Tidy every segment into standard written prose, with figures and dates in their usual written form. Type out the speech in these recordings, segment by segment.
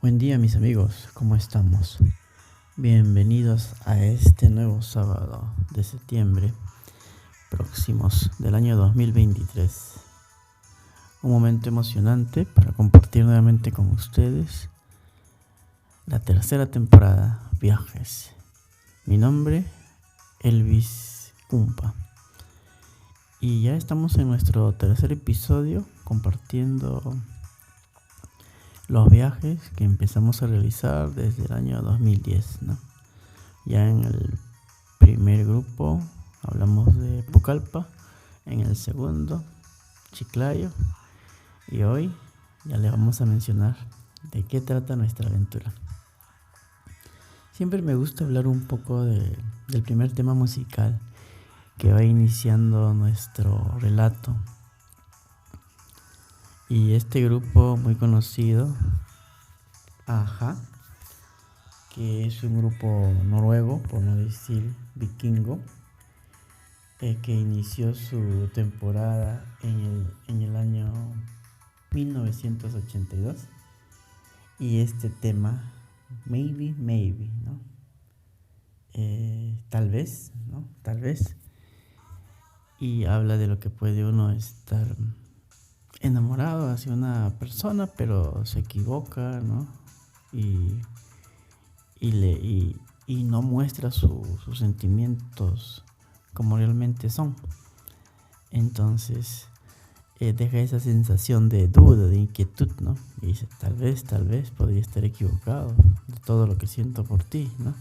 Buen día mis amigos, ¿cómo estamos? Bienvenidos a este nuevo sábado de septiembre próximos del año 2023. Un momento emocionante para compartir nuevamente con ustedes la tercera temporada, Viajes. Mi nombre, Elvis Cumpa. Y ya estamos en nuestro tercer episodio compartiendo los viajes que empezamos a realizar desde el año 2010, ¿no? Ya en el primer grupo hablamos de Pucallpa, en el segundo Chiclayo, y hoy ya les vamos a mencionar de qué trata nuestra aventura. Siempre me gusta hablar un poco del primer tema musical que va iniciando nuestro relato. Y este grupo muy conocido, A-ha, que es un grupo noruego, por no decir vikingo, que inició su temporada en el año 1982. Y este tema, Maybe, ¿no? Tal vez, ¿no? Tal vez. Y habla de lo que puede uno estar enamorado hacia una persona, pero se equivoca, ¿no? Y no muestra sus sentimientos como realmente son. Entonces deja esa sensación de duda, de inquietud, ¿no? Y dice, tal vez podría estar equivocado de todo lo que siento por ti, ¿no?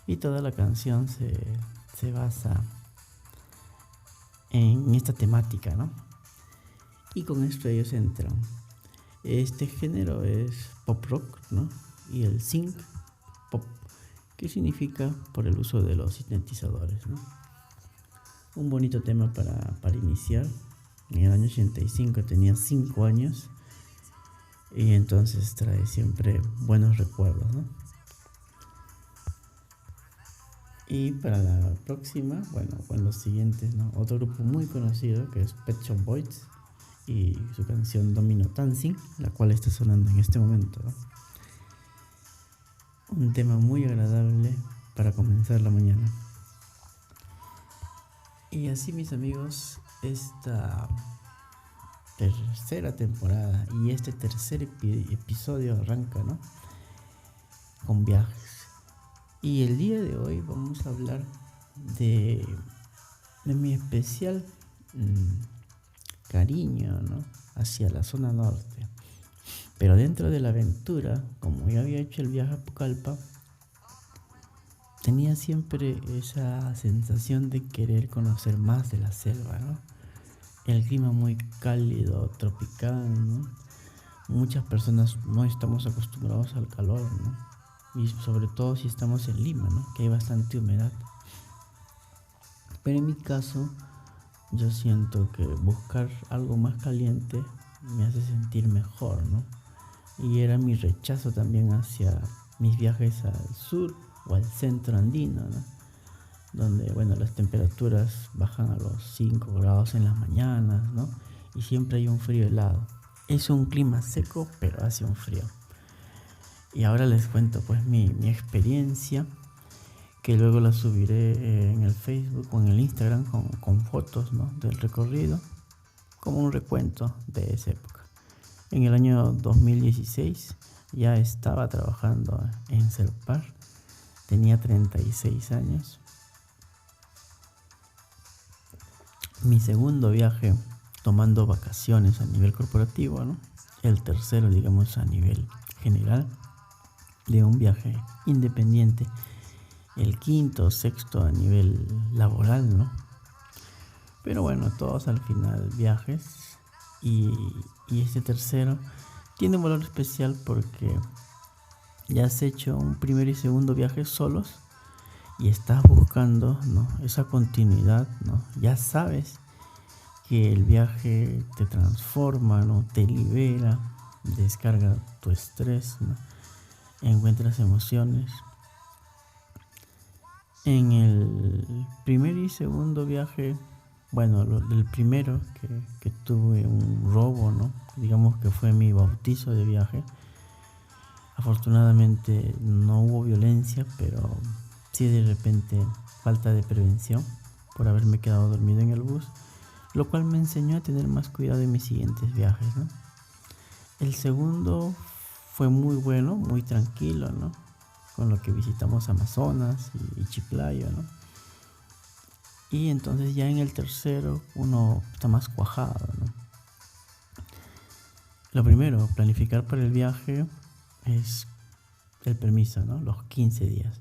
Y toda la canción se basa en esta temática, ¿no? Y con esto ellos entran. Este género es pop rock, ¿no? Y el synth pop, que significa por el uso de los sintetizadores, ¿no? Un bonito tema para iniciar. En el año 85 tenía 5 años y entonces trae siempre buenos recuerdos, ¿no? Y para la próxima, con los siguientes, ¿no? Otro grupo muy conocido que es Pet Shop Boys y su canción Domino Dancing, la cual está sonando en este momento, ¿no? Un tema muy agradable para comenzar la mañana. Y así, mis amigos, esta tercera temporada y este tercer episodio arranca, ¿no? Con viajes. Y el día de hoy vamos a hablar de mi especial cariño, ¿no? Hacia la zona norte. Pero dentro de la aventura, como ya había hecho el viaje a Pucallpa, tenía siempre esa sensación de querer conocer más de la selva, ¿no? El clima muy cálido, tropical, ¿no? Muchas personas no estamos acostumbrados al calor, ¿no? Y sobre todo si estamos en Lima, ¿no? Que hay bastante humedad. Pero en mi caso, yo siento que buscar algo más caliente me hace sentir mejor, ¿no? Y era mi rechazo también hacia mis viajes al sur o al centro andino, ¿no? Donde, las temperaturas bajan a los 5 grados en las mañanas, ¿no? Y siempre hay un frío helado. Es un clima seco, pero hace un frío. Y ahora les cuento pues mi experiencia, que luego la subiré en el Facebook o en el Instagram con fotos, ¿no? Del recorrido, como un recuento de esa época. En el año 2016 ya estaba trabajando en Serpar, tenía 36 años. Mi segundo viaje tomando vacaciones a nivel corporativo, ¿no? El tercero, digamos, a nivel general de un viaje independiente. El quinto o sexto a nivel laboral, ¿no? Pero bueno, todos al final viajes. Y, y este tercero tiene un valor especial porque ya has hecho un primer y segundo viaje solos y estás buscando, ¿no?, esa continuidad, ¿no? Ya sabes que el viaje te transforma, ¿no?, te libera, descarga tu estrés, ¿no?, encuentras emociones. En el primer y segundo viaje, bueno, del primero que tuve un robo, ¿no? Digamos que fue mi bautizo de viaje. Afortunadamente no hubo violencia, pero sí de repente falta de prevención por haberme quedado dormido en el bus, lo cual me enseñó a tener más cuidado en mis siguientes viajes, ¿no? El segundo fue muy bueno, muy tranquilo, ¿no? Con lo que visitamos Amazonas y Chiclayo, ¿no? Y entonces ya en el tercero uno está más cuajado, ¿no? Lo primero, planificar para el viaje es el permiso, ¿no? Los 15 días.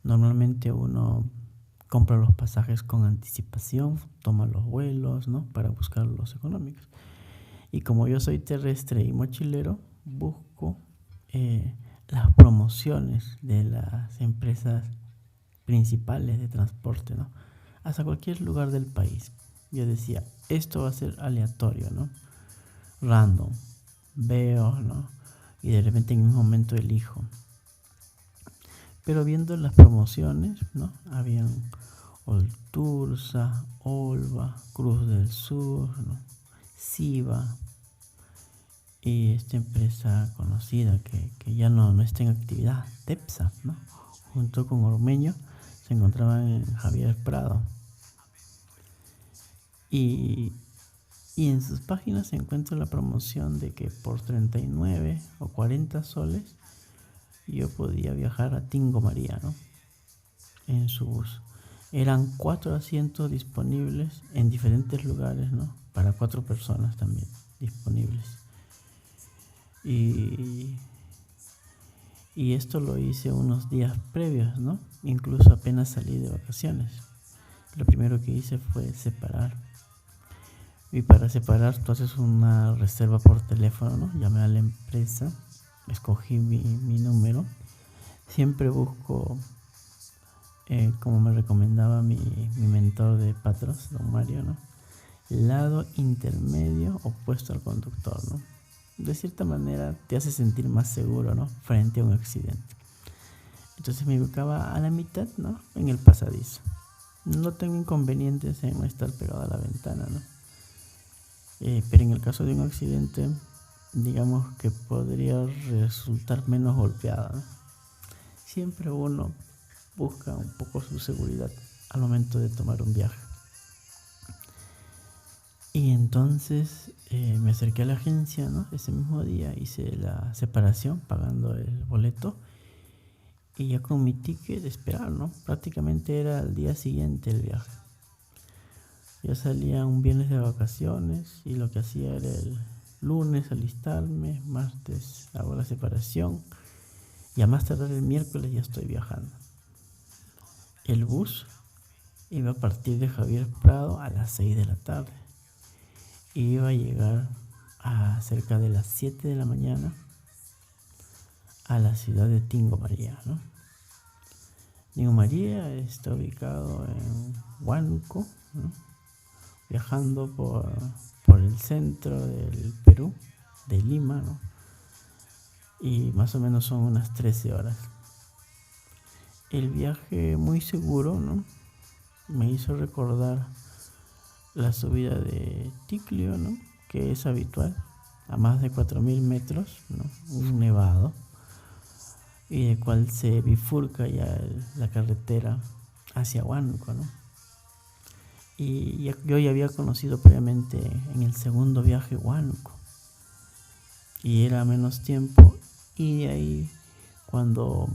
Normalmente uno compra los pasajes con anticipación, toma los vuelos, ¿no?, para buscar los económicos. Y como yo soy terrestre y mochilero, busco las promociones de las empresas principales de transporte, ¿no?, hasta cualquier lugar del país. Yo decía, esto va a ser aleatorio, ¿no?, random, veo, ¿no?, y de repente en un momento elijo. Pero viendo las promociones, ¿no?, habían Oltursa, Olva, Cruz del Sur, ¿no?, Siva y esta empresa conocida que ya no está en actividad, Tepsa, ¿no?, junto con Ormeño, se encontraban en Javier Prado. Y en sus páginas se encuentra la promoción de que por 39 o 40 soles yo podía viajar a Tingo María, ¿no?, en su bus. Eran 4 asientos disponibles en diferentes lugares, ¿no?, para 4 personas también disponibles. Y esto lo hice unos días previos, ¿no? Incluso apenas salí de vacaciones. Lo primero que hice fue separar. Y para separar tú haces una reserva por teléfono, ¿no? Llamé a la empresa, escogí mi número. Siempre busco, como me recomendaba mi mentor de Patros, don Mario, ¿no?, lado intermedio opuesto al conductor, ¿no? De cierta manera te hace sentir más seguro, ¿no?, frente a un accidente. Entonces me ubicaba a la mitad, ¿no?, en el pasadizo. No tengo inconvenientes en no estar pegado a la ventana, ¿no? Pero en el caso de un accidente, digamos que podría resultar menos golpeado, ¿no? Siempre uno busca un poco su seguridad al momento de tomar un viaje. Y entonces me acerqué a la agencia, ¿no?, ese mismo día hice la separación pagando el boleto y ya con mi ticket esperar, ¿no? Prácticamente era el día siguiente el viaje. Yo salía un viernes de vacaciones y lo que hacía era el lunes alistarme, martes hago la separación y a más tardar el miércoles ya estoy viajando. El bus iba a partir de Javier Prado a las 6 de la tarde. Iba a llegar a cerca de las 7 de la mañana a la ciudad de Tingo María, ¿no? Tingo María está ubicado en Huánuco, ¿no?, viajando por el centro del Perú, de Lima, ¿no?, y más o menos son unas 13 horas. El viaje muy seguro, ¿no?, me hizo recordar la subida de Ticlio, ¿no?, que es habitual, a más de 4000 metros, ¿no?, un nevado, y de cual se bifurca ya la carretera hacia Huánuco, ¿no? Y yo ya había conocido previamente en el segundo viaje Huánuco, y era menos tiempo, y de ahí cuando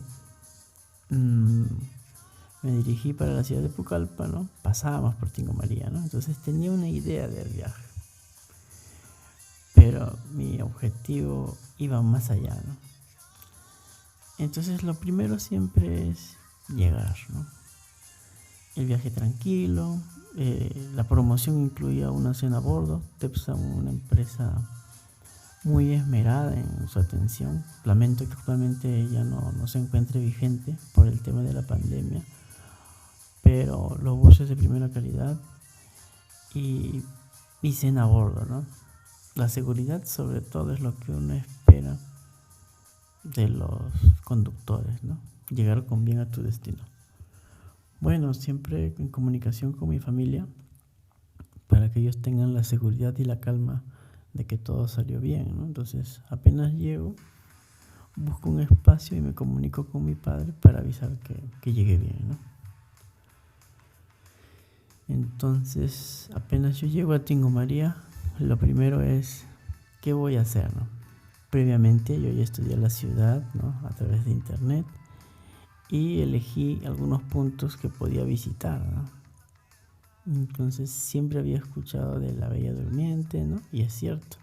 me dirigí para la ciudad de Pucallpa, ¿no?, pasábamos por Tingo María, ¿no? Entonces tenía una idea del viaje, pero mi objetivo iba más allá, ¿no? Entonces lo primero siempre es llegar, ¿no? El viaje tranquilo, La promoción incluía una cena a bordo. Tepsan, una empresa muy esmerada en su atención. Lamento que actualmente ya no se encuentre vigente por el tema de la pandemia, pero los buses de primera calidad y cena a bordo, ¿no? La seguridad sobre todo es lo que uno espera de los conductores, ¿no? Llegar con bien a tu destino. Bueno, siempre en comunicación con mi familia para que ellos tengan la seguridad y la calma de que todo salió bien, ¿no? Entonces, apenas llego, busco un espacio y me comunico con mi padre para avisar que llegué bien, ¿no? Entonces, apenas yo llego a Tingo María, lo primero es, ¿qué voy a hacer, no? Previamente yo ya estudié la ciudad, ¿no? A través de internet y elegí algunos puntos que podía visitar, ¿no? Entonces siempre había escuchado de la Bella Durmiente, ¿no? Y es cierto,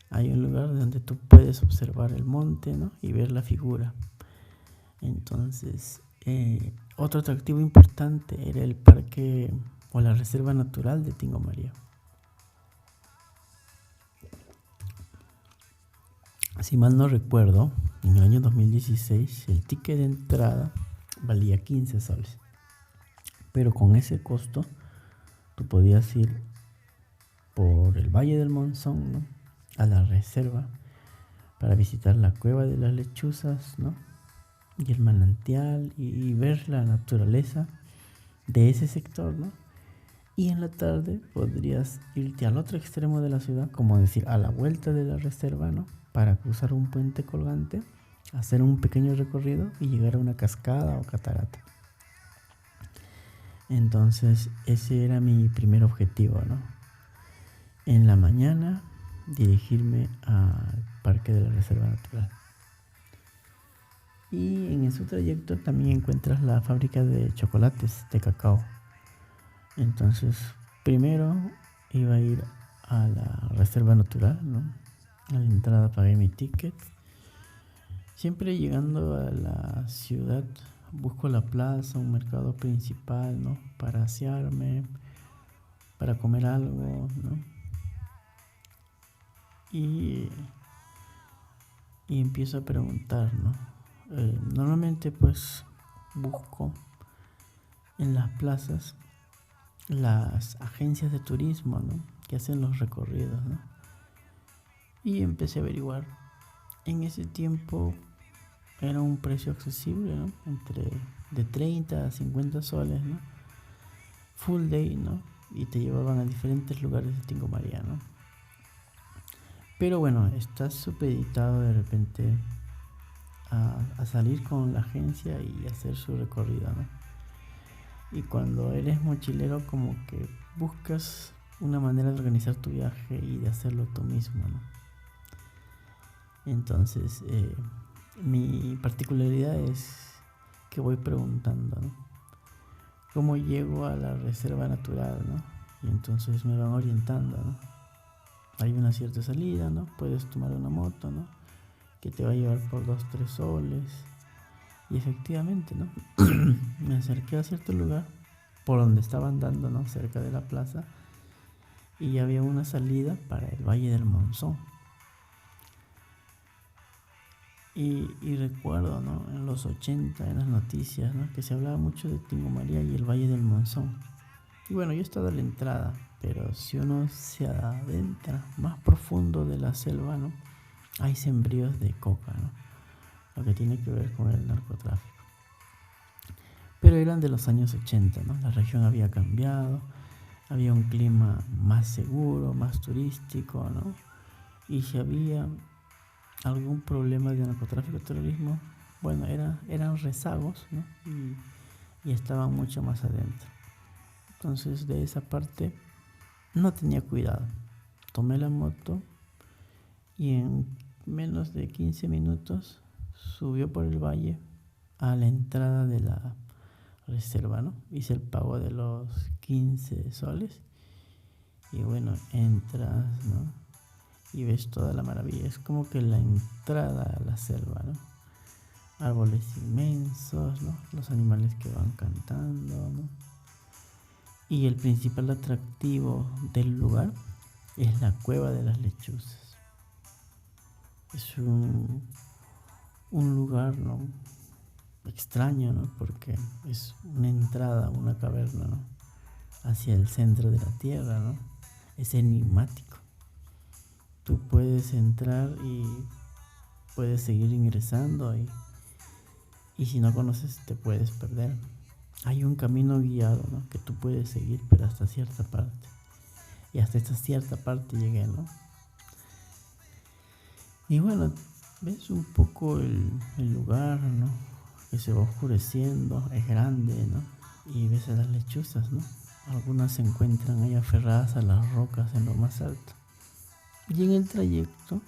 hay un lugar donde tú puedes observar el monte, ¿no? Y ver la figura. Entonces, otro atractivo importante era el parque o la reserva natural de Tingo María. Si mal no recuerdo, en el año 2016 el ticket de entrada valía 15 soles. Pero con ese costo tú podías ir por el Valle del Monzón, ¿no? A la reserva para visitar la cueva de las lechuzas, ¿no? Y el manantial y ver la naturaleza de ese sector, ¿no? Y en la tarde podrías irte al otro extremo de la ciudad, como decir, a la vuelta de la reserva, ¿no? Para cruzar un puente colgante, hacer un pequeño recorrido y llegar a una cascada o catarata. Entonces, ese era mi primer objetivo, ¿no? En la mañana, dirigirme al Parque de la Reserva Natural. Y en su trayecto también encuentras la fábrica de chocolates de cacao. Entonces, primero iba a ir a la Reserva Natural, ¿no? A la entrada pagué mi ticket. Siempre llegando a la ciudad, busco la plaza, un mercado principal, ¿no? Para asearme, para comer algo, ¿no? Y empiezo a preguntar, ¿no? Normalmente pues busco en las plazas las agencias de turismo, ¿no? Que hacen los recorridos, ¿no? Y empecé a averiguar. En ese tiempo era un precio accesible, ¿no? Entre de 30 a 50 soles, ¿no? Full day, ¿no? Y te llevaban a diferentes lugares de Tingo María, ¿no? Pero bueno, estás supeditado de repente a salir con la agencia y hacer su recorrido, ¿no? Y cuando eres mochilero como que buscas una manera de organizar tu viaje y de hacerlo tú mismo, ¿no? Entonces, mi particularidad es que voy preguntando, ¿no? ¿Cómo llego a la reserva natural, ¿no? Y entonces me van orientando, ¿no? Hay una cierta salida, ¿no? Puedes tomar una moto, ¿no? Que te va a llevar por 2-3 soles. Y efectivamente, ¿no? Me acerqué a cierto lugar por donde estaba andando, ¿no? Cerca de la plaza. Y había una salida para el Valle del Monzón. Y recuerdo, ¿no? En los 80, en las noticias, ¿no? Que se hablaba mucho de Tingo María y el Valle del Monzón. Y bueno, yo he estado a la entrada, pero si uno se adentra más profundo de la selva, ¿no? Hay sembríos de coca, ¿no? Lo que tiene que ver con el narcotráfico. Pero eran de los años 80, ¿no? La región había cambiado, había un clima más seguro, más turístico, ¿no? Y si había algún problema de narcotráfico o terrorismo, bueno, eran rezagos, ¿no? Y estaban mucho más adentro. Entonces, de esa parte no tenía cuidado. Tomé la moto y en menos de 15 minutos subió por el valle a la entrada de la reserva, ¿no? Hice el pago de los 15 soles y bueno, entras, ¿no? Y ves toda la maravilla. Es como que la entrada a la selva, ¿no? Árboles inmensos, ¿no? Los animales que van cantando, ¿no? Y el principal atractivo del lugar es la cueva de las lechuzas. Es un lugar, ¿no?, extraño, ¿no?, porque es una entrada, una caverna, ¿no?, hacia el centro de la tierra, ¿no? Es enigmático. Tú puedes entrar y puedes seguir ingresando y si no conoces te puedes perder. Hay un camino guiado, ¿no?, que tú puedes seguir, pero hasta cierta parte. Y hasta esta cierta parte llegué, ¿no? Y bueno, ves un poco el lugar, ¿no?, que se va oscureciendo, es grande, ¿no? Y ves a las lechuzas, ¿no? Algunas se encuentran ahí aferradas a las rocas en lo más alto. Y en el trayecto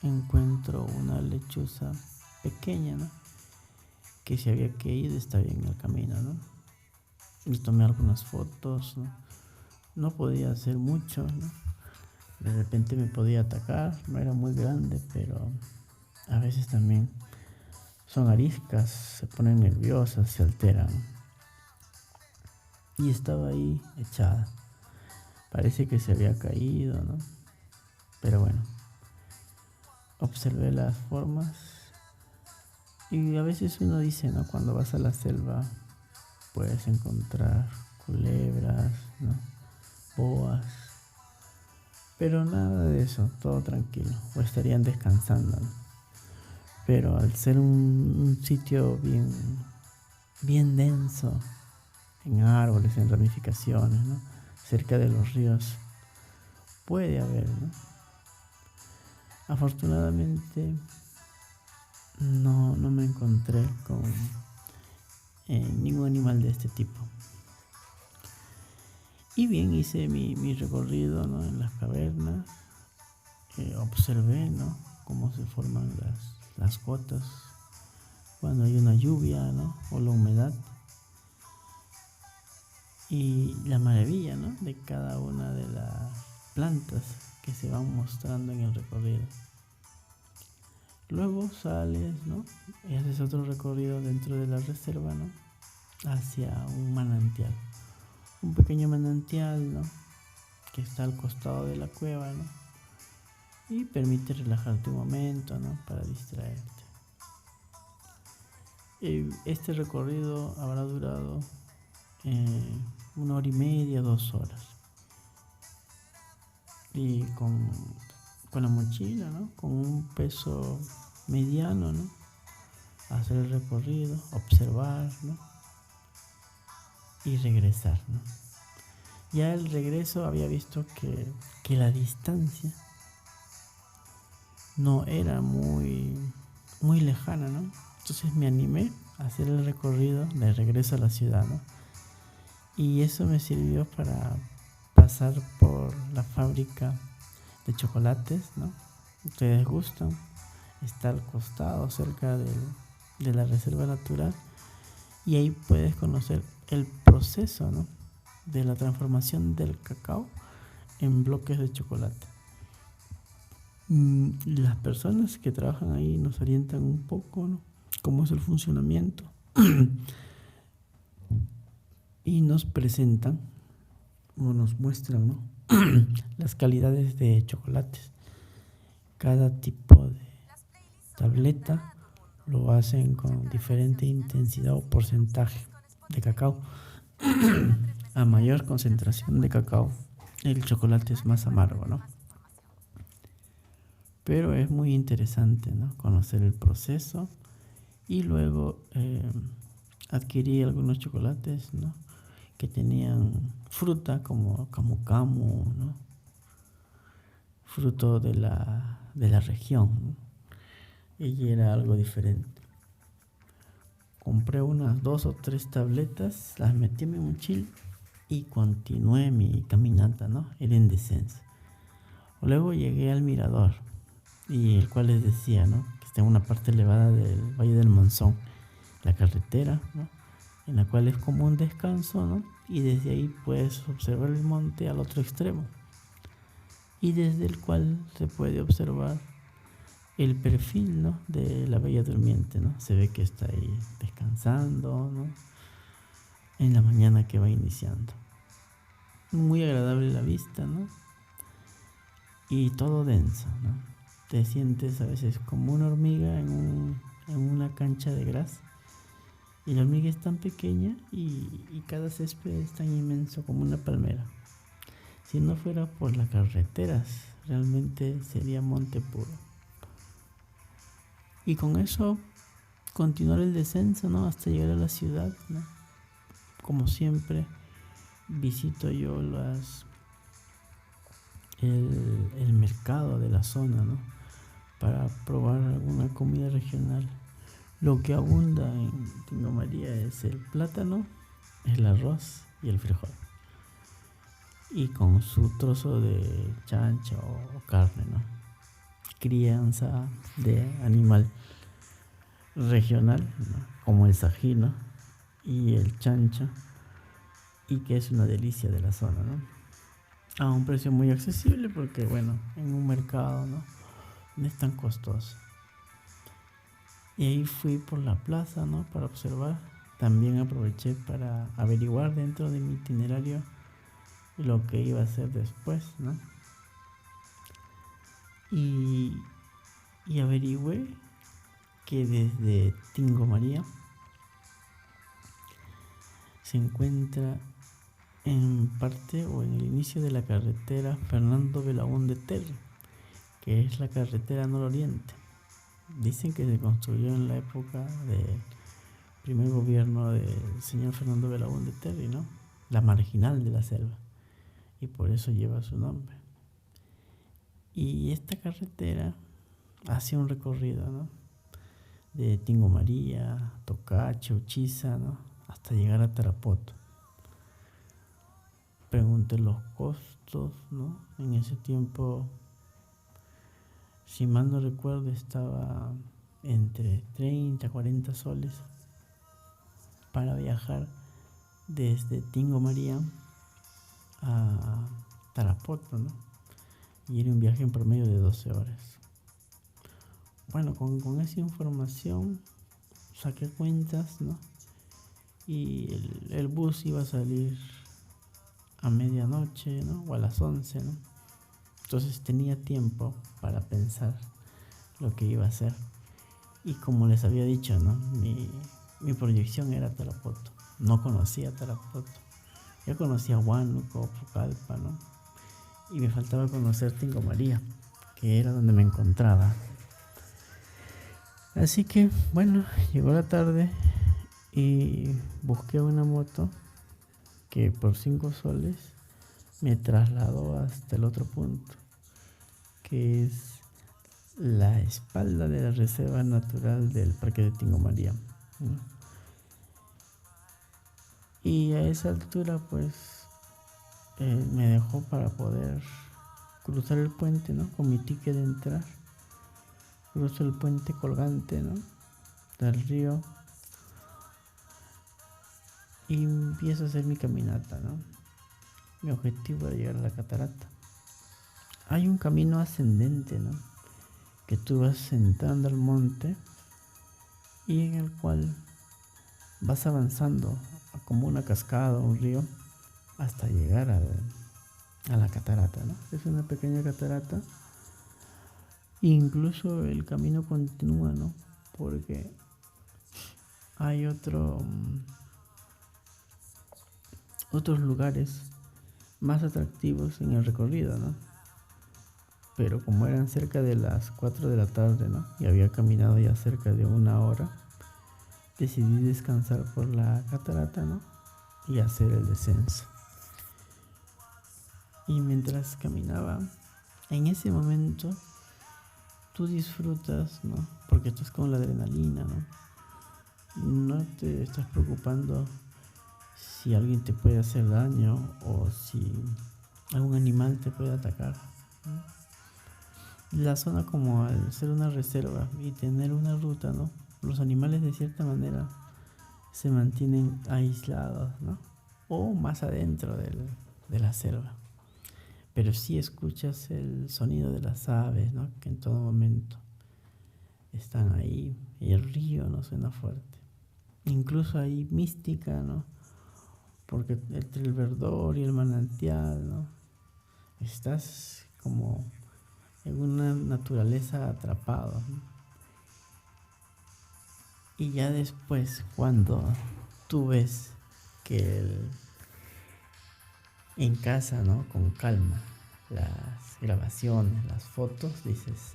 encuentro una lechuza pequeña, ¿no?, que se había caído y estaba en el camino, ¿no? Y tomé algunas fotos, ¿no? No podía hacer mucho, ¿no? De repente me podía atacar, no era muy grande, pero a veces también son ariscas, se ponen nerviosas, se alteran. Y estaba ahí echada. Parece que se había caído, ¿no? Pero bueno, observé las formas y a veces uno dice, ¿no?, cuando vas a la selva puedes encontrar culebras, ¿no?, boas, pero nada de eso, todo tranquilo, o estarían descansando, ¿no? Pero al ser un sitio bien denso, en árboles, en ramificaciones, ¿no?, cerca de los ríos, puede haber, ¿no? Afortunadamente no me encontré con ningún animal de este tipo. Y bien, hice mi recorrido, ¿no?, en las cavernas, observé, ¿no?, cómo se forman las gotas cuando hay una lluvia, ¿no?, o la humedad, y la maravilla, ¿no?, de cada una de las plantas que se van mostrando en el recorrido. Luego sales, ¿no?, y haces otro recorrido dentro de la reserva, ¿no?, hacia un manantial, un pequeño manantial, ¿no?, que está al costado de la cueva, ¿no?, y permite relajarte un momento, ¿no?, para distraerte. Este recorrido habrá durado 1 hora y media, 2 horas. Y con la mochila, ¿no?, con un peso mediano, ¿no?, hacer el recorrido, observar, ¿no?, y regresar, ¿no? Ya el regreso había visto que la distancia no era muy lejana, ¿no? Entonces me animé a hacer el recorrido de regreso a la ciudad, ¿no? Y eso me sirvió para pasar por la fábrica de chocolates, ¿no?, ustedes gustan, está al costado, cerca de la reserva natural, y ahí puedes conocer el proceso, ¿no?, de la transformación del cacao en bloques de chocolate. Las personas que trabajan ahí nos orientan un poco, ¿no?, cómo es el funcionamiento y nos presentan o nos muestran, ¿no?, las calidades de chocolates. Cada tipo de tableta lo hacen con diferente intensidad o porcentaje de cacao. A mayor concentración de cacao, el chocolate es más amargo, ¿no? Pero es muy interesante, ¿no?, conocer el proceso. Y luego adquirí algunos chocolates, ¿no?, que tenían fruta como camu camu, ¿no?, fruto de la región, ¿no? Y era algo diferente. Compré unas 2 o 3 tabletas, las metí en mi mochila y continué mi caminata, ¿no? Era en descenso. Luego llegué al mirador, y el cual les decía, ¿no?, que está en una parte elevada del Valle del Monzón, la carretera, ¿no?, en la cual es como un descanso, ¿no?, y desde ahí puedes observar el monte al otro extremo, y desde el cual se puede observar el perfil, ¿no?, de la Bella Durmiente, ¿no? Se ve que está ahí descansando, ¿no?, en la mañana que va iniciando. muy agradable la vista, ¿no? Y todo denso, ¿no? Te sientes a veces como una hormiga en una cancha de gras. Y la hormiga es tan pequeña y cada césped es tan inmenso como una palmera. Si no fuera por las carreteras, realmente sería monte puro. Y con eso continuar el descenso, ¿no? Hasta llegar a la ciudad, ¿no? Como siempre, visito yo el mercado de la zona, ¿no? Para probar alguna comida regional. Lo que abunda en Tingo María es el plátano, el arroz y el frijol. Y con su trozo de chancho o carne, ¿no? Crianza de animal regional, ¿no? Como el sají, ¿no? Y el chancho, y que es una delicia de la zona, ¿no? A un precio muy accesible porque, bueno, en un mercado, ¿no? No es tan costoso. Y ahí fui por la plaza, ¿no? Para observar. También aproveché para averiguar dentro de mi itinerario lo que iba a hacer después, ¿no? Y, y averigüé que desde Tingo María se encuentra en parte o en el inicio de la carretera Fernando Belaúnde Terry, que es la carretera nororiente. Dicen que se construyó en la época del primer gobierno del señor Fernando Belaúnde Terry, ¿no? La marginal de la selva, y por eso lleva su nombre. Y esta carretera hace un recorrido, ¿no? De Tingo María, Tocache, Uchiza, ¿no? Hasta llegar a Tarapoto. Pregunté los costos, ¿no? En ese tiempo, si mal no recuerdo, estaba entre 30 a 40 soles para viajar desde Tingo María a Tarapoto, ¿no? Y era un viaje en promedio de 12 horas. Bueno, con esa información saqué cuentas, ¿no? Y el bus iba a salir a medianoche, ¿no? O a las 11, ¿no? Entonces tenía tiempo para pensar lo que iba a hacer. Y como les había dicho, ¿no? Mi proyección era Tarapoto. No conocía Tarapoto. Yo conocía Huánuco, Pucallpa, ¿no? Y me faltaba conocer Tingo María, que era donde me encontraba. Así que, bueno, llegó la tarde y busqué una moto que por 5 soles me trasladó hasta el otro punto, que es la espalda de la reserva natural del Parque de Tingo María, ¿no? Y a esa altura, pues, me dejó para poder cruzar el puente, ¿no? Con mi ticket de entrar. Cruzo el puente colgante, ¿no? Del río. Y empiezo a hacer mi caminata, ¿no? Mi objetivo era llegar a la catarata. Hay un camino ascendente, ¿no? Que tú vas entrando al monte y en el cual vas avanzando como una cascada o un río hasta llegar a la catarata, ¿no? Es una pequeña catarata. Incluso el camino continúa, ¿no? Porque hay otros lugares más atractivos en el recorrido, ¿no? Pero como eran cerca de las 4 de la tarde, ¿no? Y había caminado ya cerca de 1 hora, decidí descansar por la catarata, ¿no? Y hacer el descenso. Y mientras caminaba, en ese momento, tú disfrutas, ¿no? Porque estás con la adrenalina, ¿no? No te estás preocupando si alguien te puede hacer daño o si algún animal te puede atacar, ¿no? La zona, como al ser una reserva y tener una ruta, ¿no? Los animales de cierta manera se mantienen aislados, ¿no? O más adentro de la selva. Pero sí escuchas el sonido de las aves, ¿no? Que en todo momento están ahí. Y el río no suena fuerte. Incluso hay mística, ¿no? porque entre el verdor y el manantial, ¿no? Estás como en una naturaleza atrapado, ¿no? Y ya después, cuando tú ves que en casa, ¿no? Con calma, las grabaciones, las fotos, dices,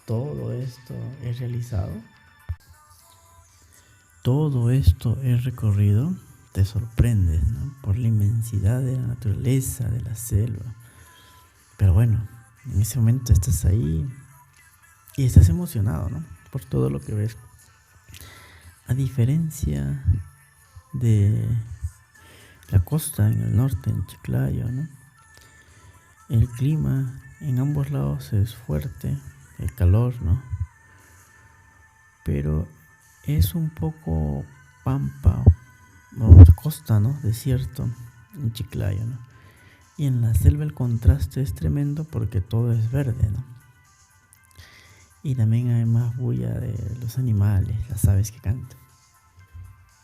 todo esto he realizado, todo esto he recorrido, te sorprendes, ¿no? Por la inmensidad de la naturaleza, de la selva. Pero bueno, en ese momento estás ahí y estás emocionado, ¿no? Por todo lo que ves. A diferencia de la costa en el norte, en Chiclayo, ¿no? El clima en ambos lados es fuerte, el calor, ¿no? Pero es un poco pampa o costa, ¿no? Desierto en Chiclayo, ¿no? Y en la selva el contraste es tremendo porque todo es verde, ¿no? Y también hay más bulla de los animales, las aves que cantan.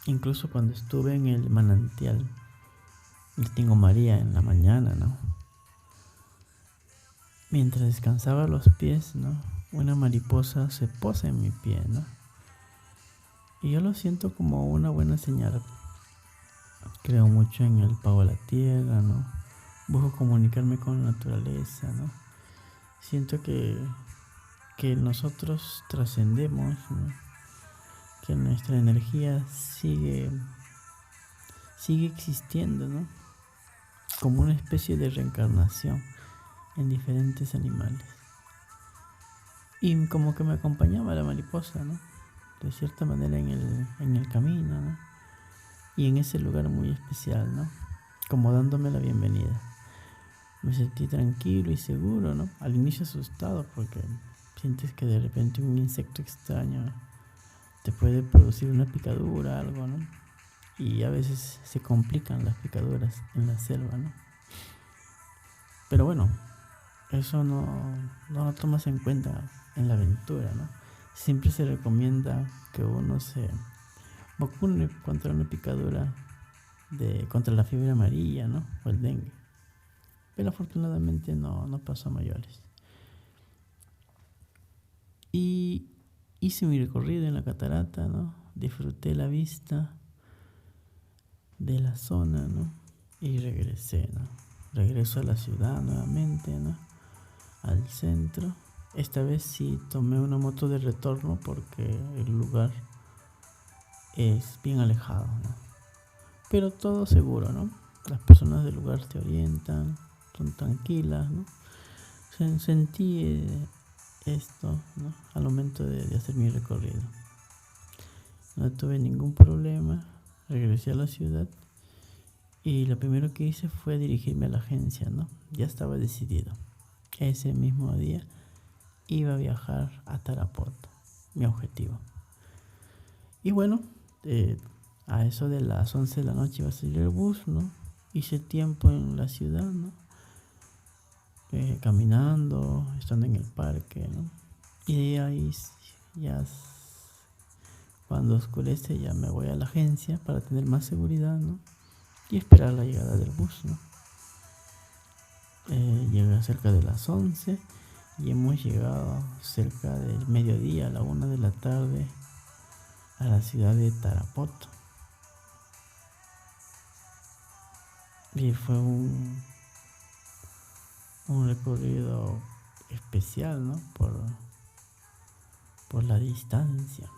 Incluso cuando estuve en el manantial de Tingo María en la mañana, ¿no? Mientras descansaba los pies, ¿no? Una mariposa se posa en mi pie, ¿no? Y yo lo siento como una buena señal. Creo mucho en el pago a la tierra, ¿no? Busco comunicarme con la naturaleza, ¿no? Siento que nosotros trascendemos, ¿no? Que nuestra energía sigue existiendo, ¿no? Como una especie de reencarnación en diferentes animales. Y como que me acompañaba la mariposa, ¿no? De cierta manera en el camino, ¿no? Y en ese lugar muy especial, ¿no? Como dándome la bienvenida. Me sentí tranquilo y seguro, ¿no? Al inicio asustado porque sientes que de repente un insecto extraño te puede producir una picadura, algo, ¿no? Y a veces se complican las picaduras en la selva, ¿no? Pero bueno, eso no lo tomas en cuenta en la aventura, ¿no? Siempre se recomienda que uno se vacune contra una picadura contra la fiebre amarilla, ¿no? O el dengue. Pero afortunadamente no pasó a mayores. Y hice mi recorrido en la catarata, ¿no? Disfruté la vista de la zona, ¿no? Y regresé, ¿no? Regreso a la ciudad nuevamente, ¿no? Al centro. Esta vez sí tomé una moto de retorno porque el lugar es bien alejado, ¿no? Pero todo seguro, ¿no? Las personas del lugar te orientan, son tranquilas, ¿no? Sentí esto, ¿no? Al momento de hacer mi recorrido. No tuve ningún problema, regresé a la ciudad y lo primero que hice fue dirigirme a la agencia, ¿no? Ya estaba decidido. Ese mismo día iba a viajar a Tarapoto, mi objetivo. Y bueno, a eso de las 11 de la noche iba a salir el bus, ¿no? Hice tiempo en la ciudad, ¿no? Caminando, estando en el parque, ¿no? Y de ahí ya cuando oscurece ya me voy a la agencia para tener más seguridad, ¿no? Y esperar la llegada del bus, ¿no? Llega cerca de las 11 y hemos llegado cerca del mediodía, a la 1 de la tarde, a la ciudad de Tarapoto. Y fue un recorrido especial, ¿no? Por la distancia.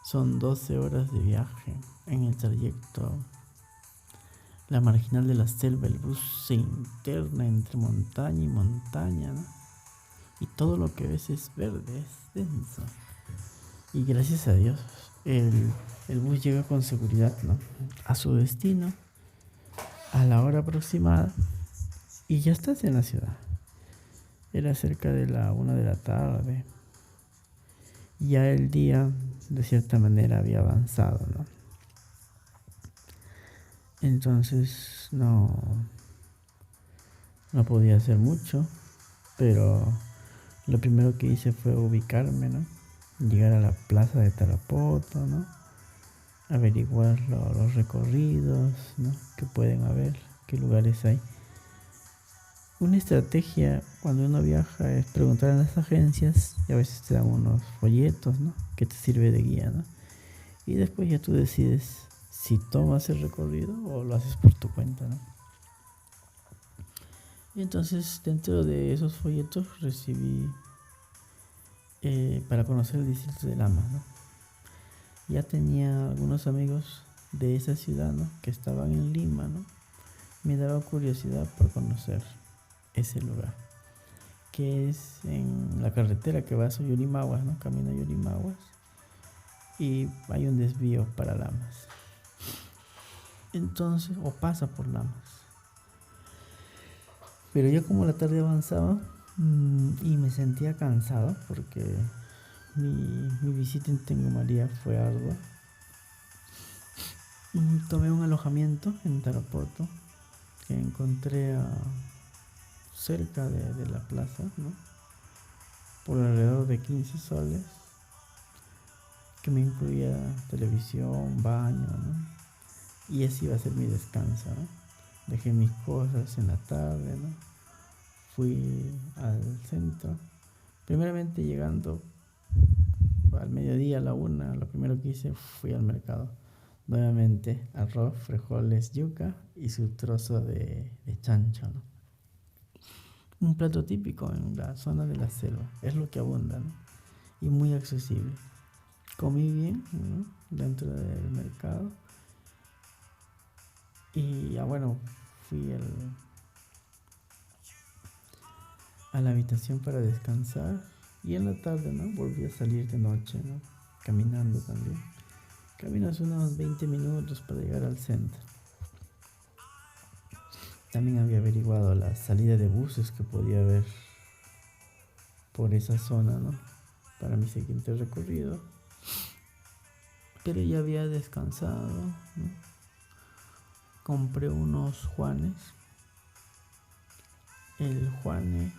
Son 12 horas de viaje en el trayecto. La marginal de la selva, el bus se interna entre montaña y montaña, ¿no? Y todo lo que ves es verde, es denso. Y gracias a Dios, el bus llega con seguridad, ¿no? A su destino, a la hora aproximada, y ya estás en la ciudad. Era cerca de la 1 de la tarde. Ya el día, de cierta manera, había avanzado, ¿no? Entonces no podía hacer mucho, pero lo primero que hice fue ubicarme, ¿no? Llegar a la plaza de Tarapoto, ¿no? averiguar los recorridos, ¿no? Que pueden haber, qué lugares hay. Una estrategia cuando uno viaja es preguntar en las agencias y a veces te dan unos folletos, ¿no? Que te sirve de guía, ¿no? Y después ya tú decides si tomas el recorrido o lo haces por tu cuenta, ¿no? Y entonces dentro de esos folletos recibí para conocer el distrito de Lama, ¿no? Ya tenía algunos amigos de esa ciudad, ¿no? Que estaban en Lima, ¿no? Me daba curiosidad por conocer ese lugar, que es en la carretera que va a Yurimaguas, ¿no? Camino a Yurimaguas y hay un desvío para Lamas. Entonces, o pasa por Lamas. Pero ya como la tarde avanzaba y me sentía cansado porque mi visita en Tengumaría fue ardua. Tomé un alojamiento en Tarapoto que encontré cerca de la plaza, ¿no? Por alrededor de 15 soles, que me incluía televisión, baño, ¿no? Y ese iba a ser mi descanso, ¿no? Dejé mis cosas en la tarde, ¿no? Fui al centro. Primeramente llegando al mediodía, a la 1, lo primero que hice fui al mercado. Nuevamente arroz, frijoles, yuca y su trozo de chancho, ¿no? Un plato típico en la zona de la selva, es lo que abunda, ¿no? Y muy accesible. Comí bien, ¿no? Dentro del mercado y ya bueno, fui a la habitación para descansar y en la tarde, ¿no? Volví a salir de noche, ¿no? Caminando también. Caminas unos 20 minutos para llegar al centro. También había averiguado la salida de buses que podía haber por esa zona, ¿no? Para mi siguiente recorrido. Pero ya había descansado, ¿no? Compré unos juanes. El juane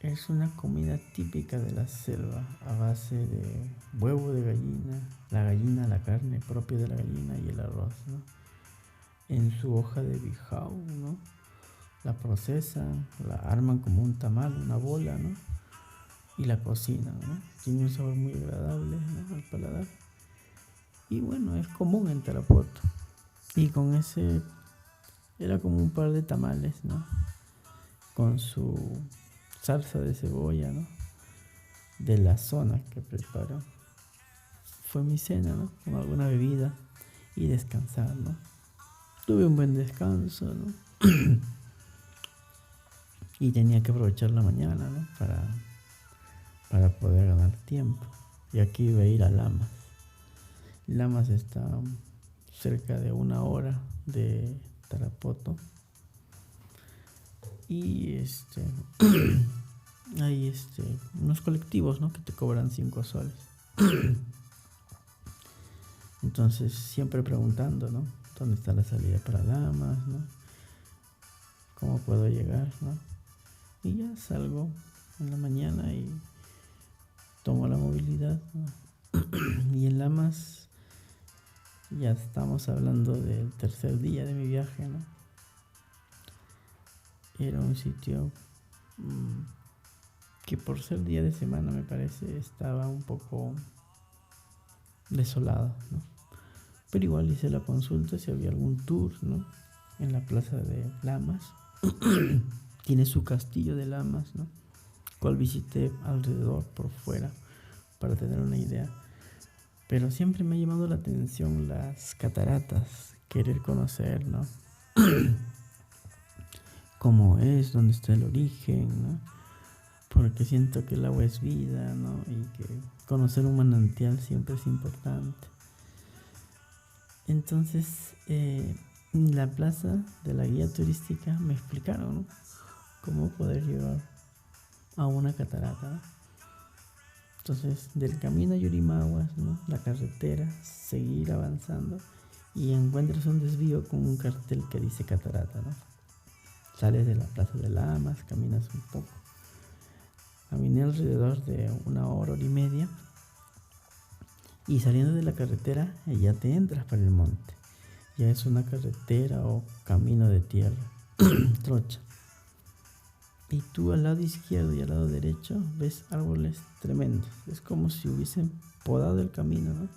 es una comida típica de la selva a base de huevo de gallina, la gallina, la carne propia de la gallina y el arroz, ¿no? En su hoja de bijao, ¿no? La procesan, la arman como un tamal, una bola, ¿no? Y la cocinan, ¿no? Tiene un sabor muy agradable, ¿no? Al paladar. Y bueno, es común en Tarapoto. Y con ese era como un par de tamales, ¿no? Con su salsa de cebolla, ¿no? De la zona que preparo. Fue mi cena, ¿no? Con alguna bebida y descansar, ¿no? Tuve un buen descanso, ¿no? Y tenía que aprovechar la mañana, ¿no? Para poder ganar tiempo. Y aquí iba a ir a Lamas. Lamas está cerca de 1 hora de Tarapoto. Y hay unos colectivos, ¿no? Que te cobran 5 soles. Entonces siempre preguntando, ¿no? ¿Dónde está la salida para Lamas, ¿no? ¿Cómo puedo llegar, ¿no? Y ya salgo en la mañana y tomo la movilidad, ¿no? Y en Lamas ya estamos hablando del tercer día de mi viaje, ¿no? Era un sitio que por ser día de semana me parece estaba un poco desolado, ¿no? Pero igual hice la consulta si había algún tour, ¿no? En la plaza de Lamas. Tiene su castillo de Lamas, ¿no? Cual visité alrededor por fuera para tener una idea. Pero siempre me ha llamado la atención las cataratas, querer conocer, ¿no? Cómo es, dónde está el origen, ¿no? Porque siento que el agua es vida, ¿no? Y que conocer un manantial siempre es importante. Entonces, en la plaza de la guía turística me explicaron, ¿no? Cómo poder llegar a una catarata, ¿no? Entonces, del camino a Yurimaguas, ¿no? La carretera, seguir avanzando y encuentras un desvío con un cartel que dice catarata, ¿no? Sales de la plaza de Lamas, caminas un poco. Caminé alrededor de 1 hora, 1 hora y media Y saliendo de la carretera, ya te entras para el monte. Ya es una carretera o camino de tierra, trocha. Y tú al lado izquierdo y al lado derecho ves árboles tremendos. Es como si hubiesen podado el camino, ¿no?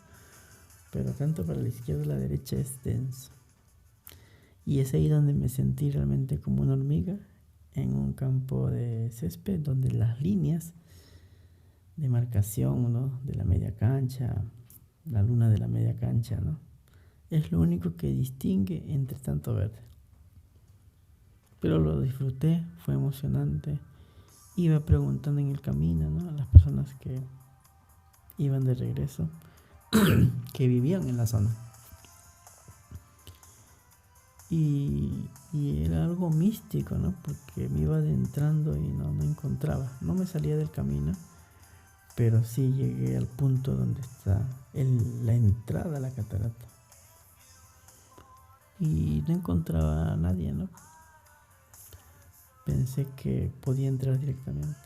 Pero tanto para la izquierda y la derecha es denso. Y es ahí donde me sentí realmente como una hormiga en un campo de césped donde las líneas de marcación, ¿no?, de la media cancha, la luna de la media cancha, ¿no?, es lo único que distingue entre tanto verde. Pero lo disfruté, fue emocionante. Iba preguntando en el camino, ¿no?, a las personas que iban de regreso, que vivían en la zona. Y era algo místico, ¿no? Porque me iba adentrando y no encontraba. No me salía del camino, pero sí llegué al punto donde está la entrada a la catarata. Y no encontraba a nadie, ¿no? Pensé que podía entrar directamente.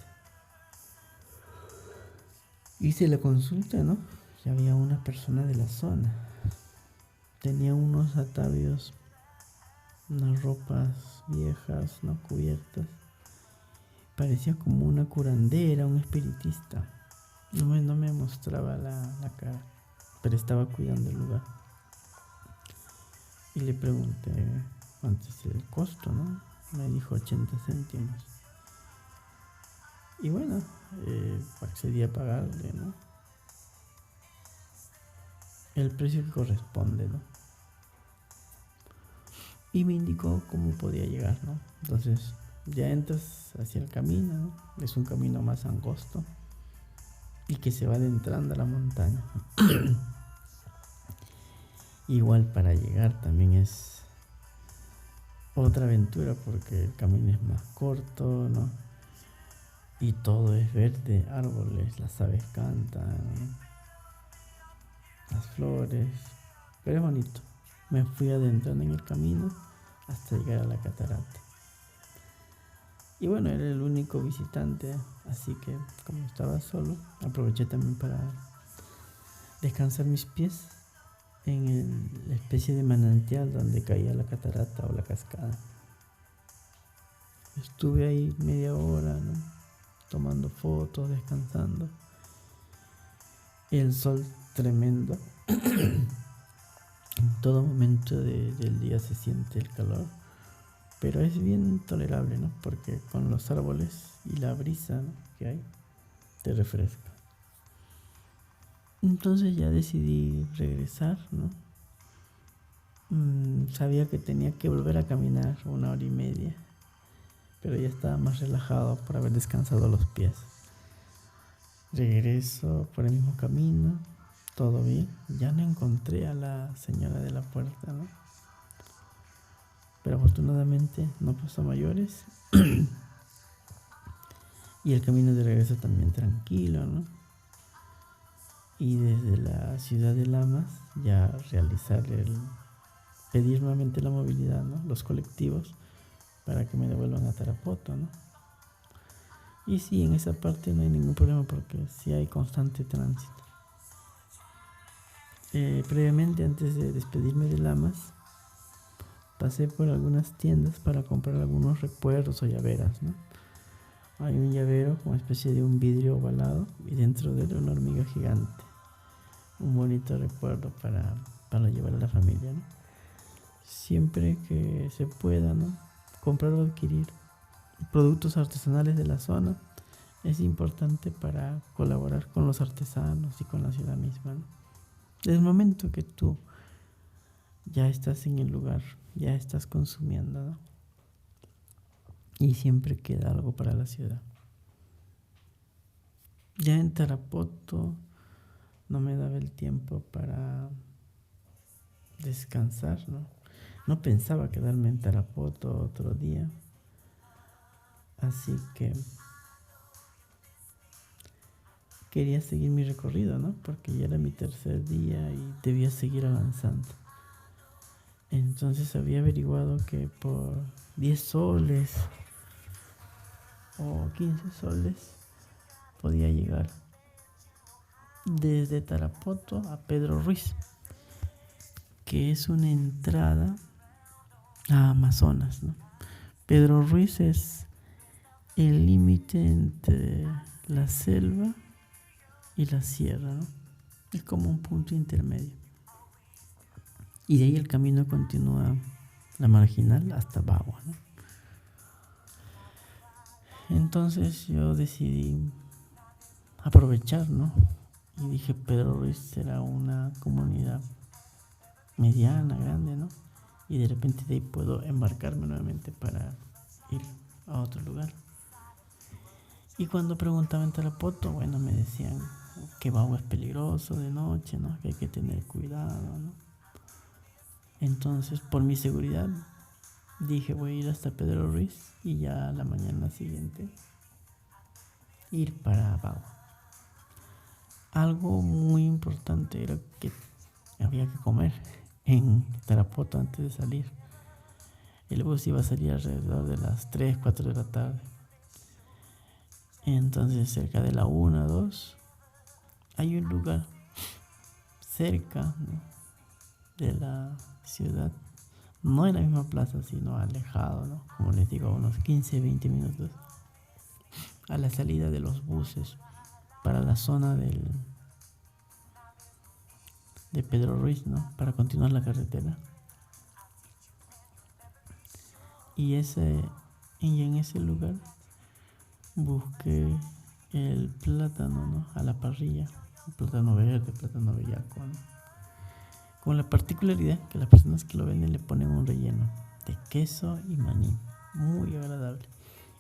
Hice la consulta, ¿no? Y había una persona de la zona. Tenía unos atavios, unas ropas viejas, no cubiertas. Parecía como una curandera, un espiritista. No me mostraba la cara, pero estaba cuidando el lugar. Y le pregunté cuánto es el costo, ¿no? Me dijo 80 céntimos. Y bueno, accedí a pagarle, ¿no?, el precio que corresponde, ¿no? Y me indicó cómo podía llegar, ¿no? Entonces ya entras hacia el camino, ¿no? Es un camino más angosto y que se va adentrando a la montaña. Igual para llegar también es otra aventura porque el camino es más corto, ¿no? Y todo es verde, árboles, las aves cantan, las flores, pero es bonito. Me fui adentrando en el camino hasta llegar a la catarata. Y bueno, era el único visitante, así que como estaba solo, aproveché también para descansar mis pies en la especie de manantial donde caía la catarata o la cascada. Estuve ahí media hora, ¿no?, tomando fotos, descansando. El sol tremendo. En todo momento del día se siente el calor, pero es bien tolerable, ¿no?, porque con los árboles y la brisa, ¿no?, que hay, te refresca. Entonces ya decidí regresar, ¿no? Sabía que tenía que volver a caminar 1 hora y media, pero ya estaba más relajado por haber descansado los pies. Regreso por el mismo camino, todo bien. Ya no encontré a la señora de la puerta, ¿no? Pero afortunadamente no pasó a mayores. Y el camino de regreso también tranquilo, ¿no? Y desde la ciudad de Lamas ya pedir nuevamente la movilidad, ¿no?, los colectivos, para que me devuelvan a Tarapoto, ¿no? Y sí, en esa parte no hay ningún problema porque sí hay constante tránsito. Previamente, antes de despedirme de Lamas, pasé por algunas tiendas para comprar algunos recuerdos o llaveras, ¿no? Hay un llavero como especie de un vidrio ovalado y dentro de él una hormiga gigante. Un bonito recuerdo para llevar a la familia, ¿no? Siempre que se pueda, ¿no?, comprar o adquirir productos artesanales de la zona es importante para colaborar con los artesanos y con la ciudad misma, ¿no? Desde el momento que tú ya estás en el lugar, ya estás consumiendo, ¿no?, y siempre queda algo para la ciudad. Ya en Tarapoto no me daba el tiempo para descansar, ¿no? No pensaba quedarme en Tarapoto otro día, así que quería seguir mi recorrido, ¿no?, porque ya era mi tercer día y debía seguir avanzando. Entonces había averiguado que por 10 soles o 15 soles podía llegar. desde Tarapoto a Pedro Ruiz, que es una entrada a Amazonas, ¿no? Pedro Ruiz es el límite entre la selva y la sierra, ¿no? Es como un punto intermedio. Y de ahí el camino continúa la marginal hasta Bagua, ¿no? Entonces yo decidí aprovechar, ¿no? Y dije, Pedro Ruiz será una comunidad mediana, grande, ¿no? Y de repente de ahí puedo embarcarme nuevamente para ir a otro lugar. Y cuando preguntaba en Tarapoto, bueno, me decían que Bagua es peligroso de noche, ¿no? Que hay que tener cuidado, ¿no? Entonces, por mi seguridad, dije, voy a ir hasta Pedro Ruiz y ya la mañana siguiente ir para Bagua. Algo muy importante era que había que comer en Tarapoto antes de salir. El bus iba a salir alrededor de las 3, 4 de la tarde. Entonces, cerca de la 1, 2, hay un lugar cerca, ¿no?, de la ciudad, no en la misma plaza, sino alejado, ¿no? Como les digo, unos 15, 20 minutos a la salida de los buses para la zona de Pedro Ruiz, ¿no? Para continuar la carretera. Y en ese lugar busqué el plátano, ¿no?, a la parrilla, un plátano verde, plátano bellaco, ¿no?, con la particularidad que las personas que lo venden le ponen un relleno de queso y maní, muy agradable.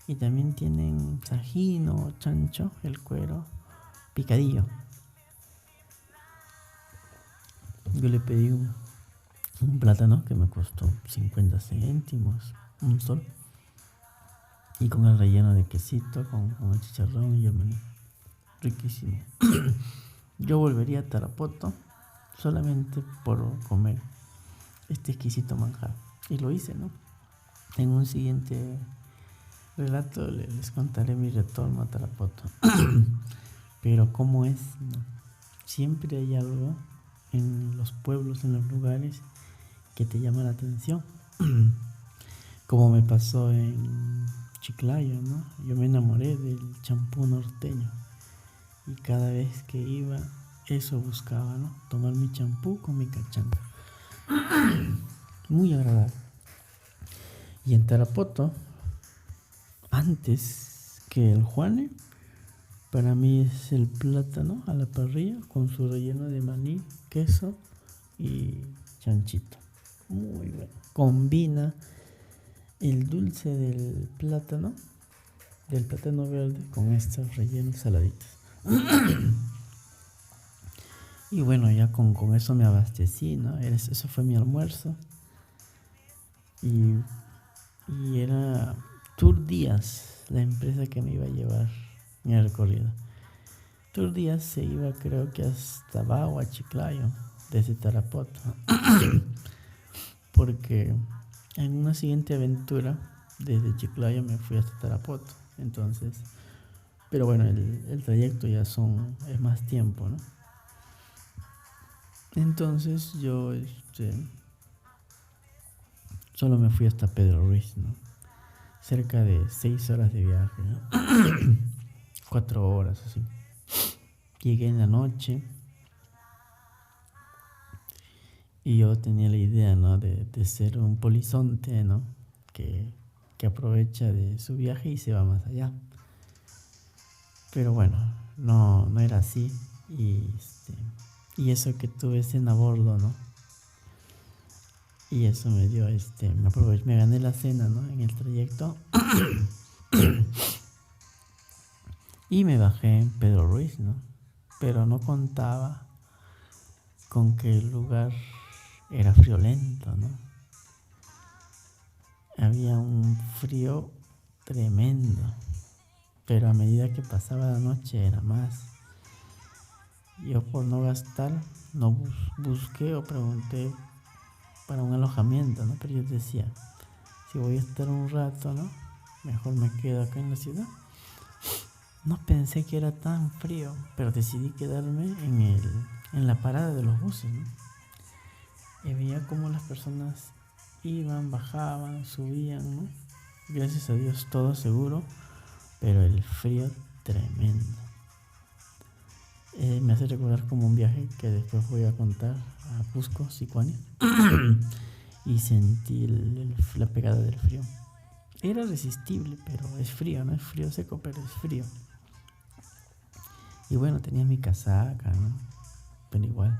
Y también tienen sajino o chancho, el cuero picadillo. Yo le pedí un plátano que me costó 50 céntimos, un sol, y con el relleno de quesito, con el chicharrón y el maní, riquísimo. Yo volvería a Tarapoto solamente por comer este exquisito manjar, y lo hice, ¿no? En un siguiente relato les contaré mi retorno a Tarapoto. Pero ¿cómo es, no? Siempre hay algo en los pueblos, en los lugares, que te llama la atención. Como me pasó en Chiclayo, ¿no? Yo me enamoré del champú norteño y cada vez que iba, eso buscaba, ¿no? Tomar mi champú con mi cachanga. Muy agradable. Y en Tarapoto, antes que el Juane, para mí es el plátano a la parrilla con su relleno de maní, queso y chanchito. Muy bueno. Combina el dulce del plátano verde con estos rellenos saladitos. Y bueno, ya con eso me abastecí, ¿no? Eso fue mi almuerzo. Y era Tour Díaz, la empresa que me iba a llevar en el recorrido. Tour Díaz se iba, creo que hasta Bagua, Chiclayo, desde Tarapoto. Porque en una siguiente aventura, desde Chiclayo me fui hasta Tarapoto. Entonces, pero bueno, el trayecto ya es más tiempo, ¿no? Entonces yo solo me fui hasta Pedro Ruiz, ¿no? Cerca de 6 horas de viaje, ¿no? 4 horas así. Llegué en la noche y yo tenía la idea, ¿no?, de ser un polizonte, ¿no?, que aprovecha de su viaje y se va más allá. Pero bueno, no era así. Y eso que tuve cena a bordo, ¿no? Y eso me dio, me gané la cena, ¿no?, en el trayecto. Y me bajé en Pedro Ruiz, ¿no? Pero no contaba con que el lugar era friolento, ¿no? Había un frío tremendo, pero a medida que pasaba la noche era más. Yo, por no gastar, no busqué o pregunté para un alojamiento, ¿no? Pero yo decía, si voy a estar un rato, ¿no?, mejor me quedo acá en la ciudad. No pensé que era tan frío, pero decidí quedarme en la parada de los buses, ¿no? Y veía cómo las personas iban, bajaban, subían, ¿no? Gracias a Dios todo seguro, pero el frío tremendo. Me hace recordar como un viaje que después voy a contar a Cusco, Sicuani, y sentí la pegada del frío. Era resistible, pero es frío, no es frío seco, pero es frío. Y bueno, tenía mi casaca, ¿no? Pero igual.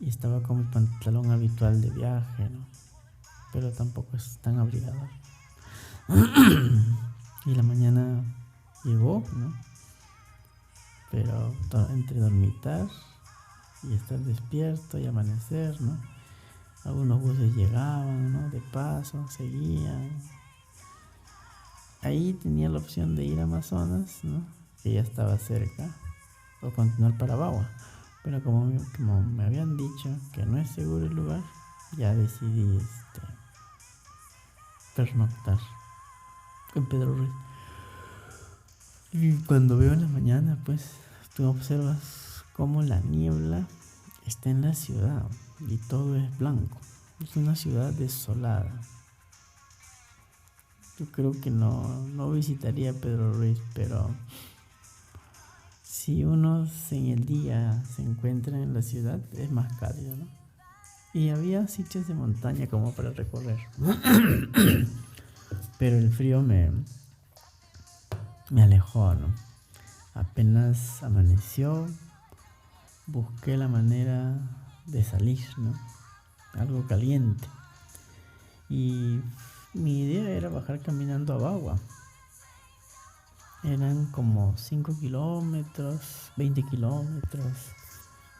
Y estaba con mi pantalón habitual de viaje, ¿no? Pero tampoco es tan abrigador. Y la mañana llegó, ¿no? Pero entre dormitar y estar despierto y amanecer, ¿no? Algunos buses llegaban, ¿no? De paso, seguían. Ahí tenía la opción de ir a Amazonas, ¿no? Que ya estaba cerca, o continuar para Bagua. Pero como me habían dicho que no es seguro el lugar, ya decidí pernoctar en Pedro Ruiz. Y cuando veo en la mañana, pues tú observas cómo la niebla está en la ciudad y todo es blanco. Es una ciudad desolada. Yo creo que no visitaría Pedro Ruiz, pero si uno en el día se encuentra en la ciudad es más cálido, ¿no? Y había sitios de montaña como para recorrer. Pero el frío me alejó, ¿no? Apenas amaneció, busqué la manera de salir, ¿no? Algo caliente. Y mi idea era bajar caminando a Bagua. Eran como 5 kilómetros, 20 kilómetros.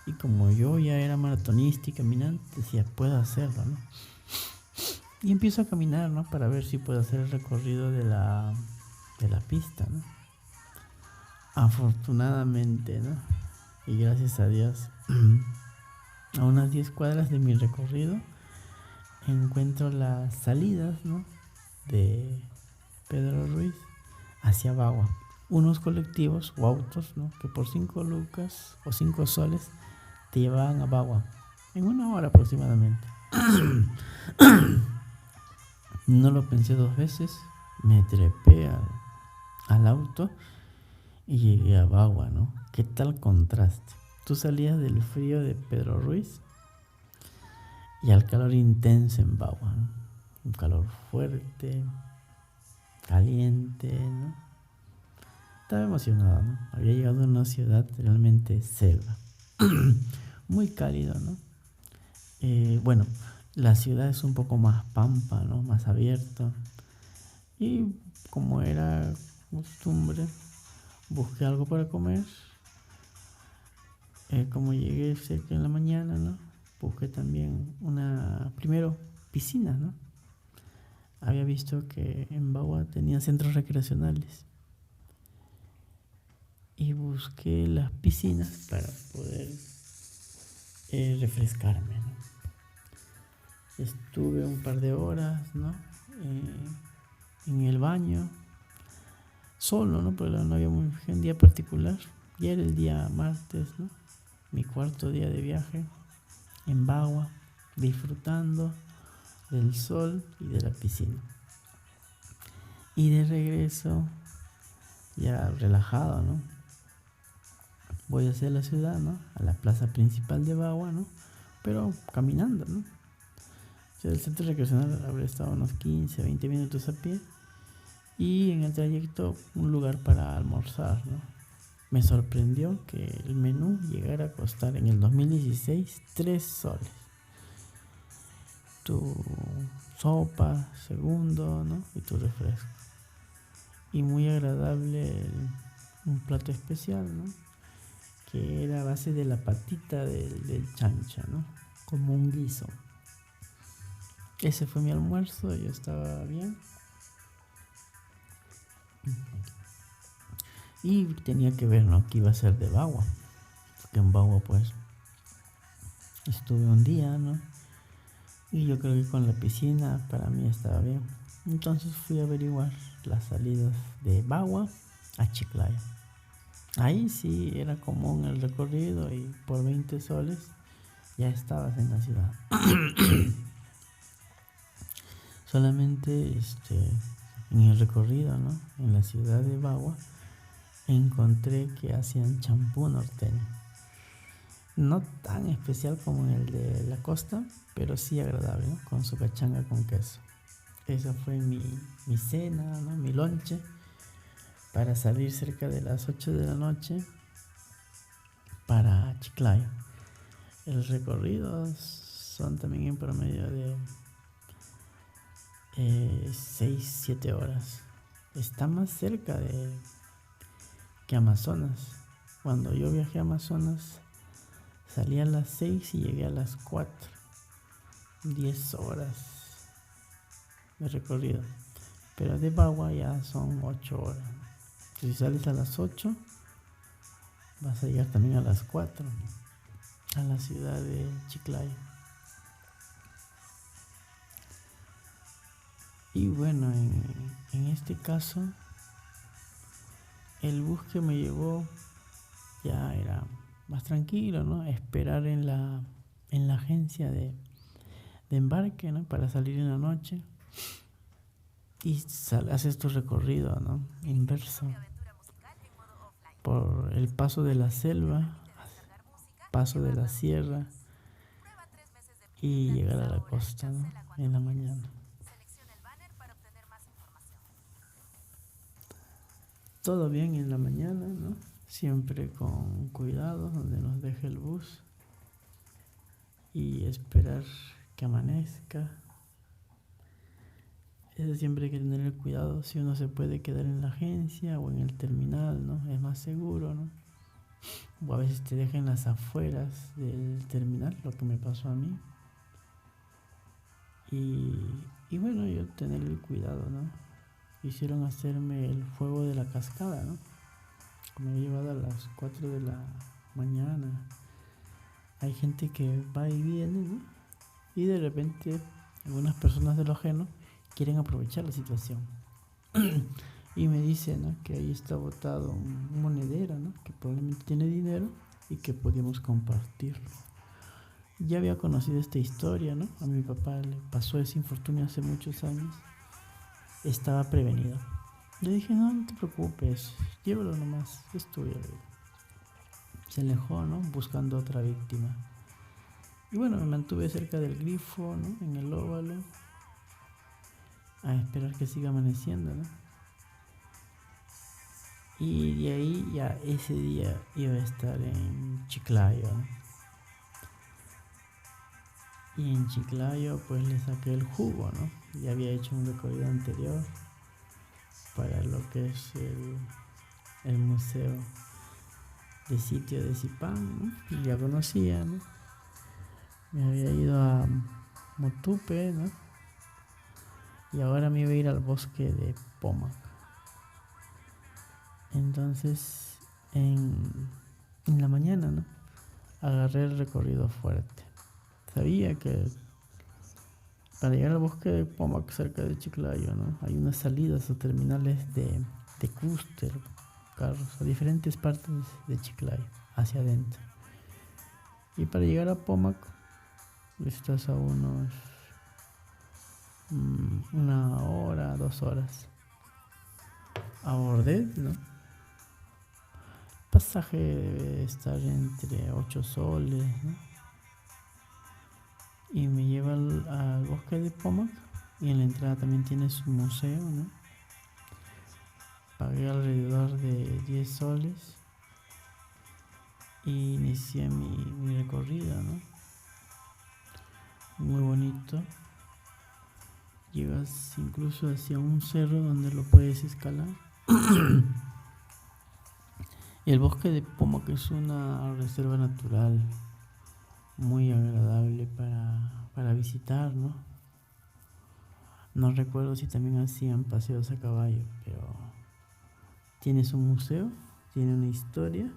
Y como yo ya era maratonista y caminante, decía, puedo hacerlo, ¿no? Y empiezo a caminar, ¿no? Para ver si puedo hacer el recorrido de la pista, ¿no? Afortunadamente, ¿no? Y gracias a Dios, a unas 10 cuadras de mi recorrido, encuentro las salidas, ¿no? De Pedro Ruiz hacia Bagua. Unos colectivos o autos, ¿no? Que por 5 lucas o 5 soles te llevaban a Bagua en 1 hora aproximadamente. No lo pensé 2 veces, me trepé al auto y llegué a Bagua, ¿no? ¿Qué tal contraste? Tú salías del frío de Pedro Ruiz y al calor intenso en Bagua, ¿no? Un calor fuerte, caliente, ¿no? Estaba emocionado, ¿no? Había llegado a una ciudad realmente selva. Muy cálido, ¿no? Bueno, la ciudad es un poco más pampa, ¿no? Más abierto. Y como era costumbre, busqué algo para comer. Como llegué cerca en la mañana, ¿no? Busqué también primero, piscinas, ¿no? Había visto que en Bagua tenía centros recreacionales. Y busqué las piscinas para poder refrescarme, ¿no? Estuve un par de horas, ¿no? En el baño, solo, ¿no? Porque no había un día particular. Ya era el día martes, ¿no? Mi 4.º día de viaje en Bagua, disfrutando del sol y de la piscina. Y de regreso, ya relajado, ¿no? Voy hacia la ciudad, ¿no? A la plaza principal de Bagua, ¿no? Pero caminando, ¿no? O sea, el centro recreacional habrá estado unos 15, 20 minutos a pie. Y en el trayecto un lugar para almorzar, ¿no? Me sorprendió que el menú llegara a costar en el 2016 3 soles. Tu sopa, segundo, ¿no? Y tu refresco. Y muy agradable un plato especial, ¿no? Que era a base de la patita del chancha, ¿no? Como un guiso. Ese fue mi almuerzo, yo estaba bien. Y tenía que ver, ¿no? Que iba a ser de Bagua. Porque en Bagua, pues, estuve un día, ¿no? Y yo creo que con la piscina para mí estaba bien. Entonces fui a averiguar las salidas de Bagua a Chiclayo. Ahí sí era común el recorrido y por 20 soles ya estabas en la ciudad. Solamente en el recorrido, ¿no? En la ciudad de Bagua encontré que hacían champú norteño. No tan especial como en el de la costa, pero sí agradable, ¿no? Con su cachanga con queso. Esa fue mi cena, ¿no? Mi lonche para salir cerca de las 8 de la noche para Chiclayo. El recorrido son también en promedio de 6-7 horas. Está más cerca que Amazonas. Cuando yo viajé a Amazonas salí a las 6 y llegué a las 4. 10 horas de recorrido. Pero de Bagua ya son 8 horas. Si sales a las 8 vas a llegar también a las 4 a la ciudad de Chiclayo. Y bueno, en este caso el bus que me llevó ya era más tranquilo, ¿no? Esperar en la agencia de embarque, ¿no? Para salir en la noche y haces tu recorrido, ¿no? Inverso por el paso de la selva, paso de la sierra y llegar a la costa, ¿no? En la mañana. Todo bien en la mañana, ¿no? Siempre con cuidado donde nos deje el bus y esperar que amanezca. Eso siempre hay que tener el cuidado si uno se puede quedar en la agencia o en el terminal, ¿no? Es más seguro, ¿no? O a veces te dejan las afueras del terminal, lo que me pasó a mí. Y bueno, yo tener el cuidado, ¿no? Hicieron hacerme el fuego de la cascada, ¿no? Me he llevado a las 4 de la mañana. Hay gente que va y viene, ¿no? Y de repente algunas personas de lo ajeno quieren aprovechar la situación. Y me dicen, ¿no? Que ahí está botado un monedero, ¿no? Que probablemente tiene dinero y que podíamos compartirlo. Ya había conocido esta historia, ¿no? A mi papá le pasó ese infortunio hace muchos años. Estaba prevenido. Le dije, no te preocupes, llévalo nomás, es tuyo. Se alejó, ¿no? Buscando otra víctima. Y bueno, me mantuve cerca del grifo, ¿no? En el óvalo, a esperar que siga amaneciendo, ¿no? Y de ahí ya ese día iba a estar en Chiclayo, ¿no? Y en Chiclayo pues le saqué el jugo, ¿no? Ya había hecho un recorrido anterior para lo que es el museo de sitio de Zipán, ¿no? Y ya conocía, ¿no? Me había ido a Motupe, ¿no? Y ahora me iba a ir al bosque de Pomac. Entonces, en la mañana, ¿no? Agarré el recorrido fuerte. Sabía que para llegar al bosque de Pomac, cerca de Chiclayo, ¿no? Hay unas salidas o terminales de clúster, carros, a diferentes partes de Chiclayo, hacia adentro. Y para llegar a Pomac, estás a unos 1 hora, 2 horas. Abordé, ¿no? El pasaje debe estar entre 8 soles, ¿no? Y me lleva al bosque de Pomac y en la entrada también tiene su museo, ¿no? Pagué alrededor de 10 soles y inicié mi recorrido, ¿no? Muy bonito. Llegas incluso hacia un cerro donde lo puedes escalar. Y el bosque de Pomac es una reserva natural muy agradable para visitar, ¿no? No recuerdo si también hacían paseos a caballo, pero tienes un museo, tiene una historia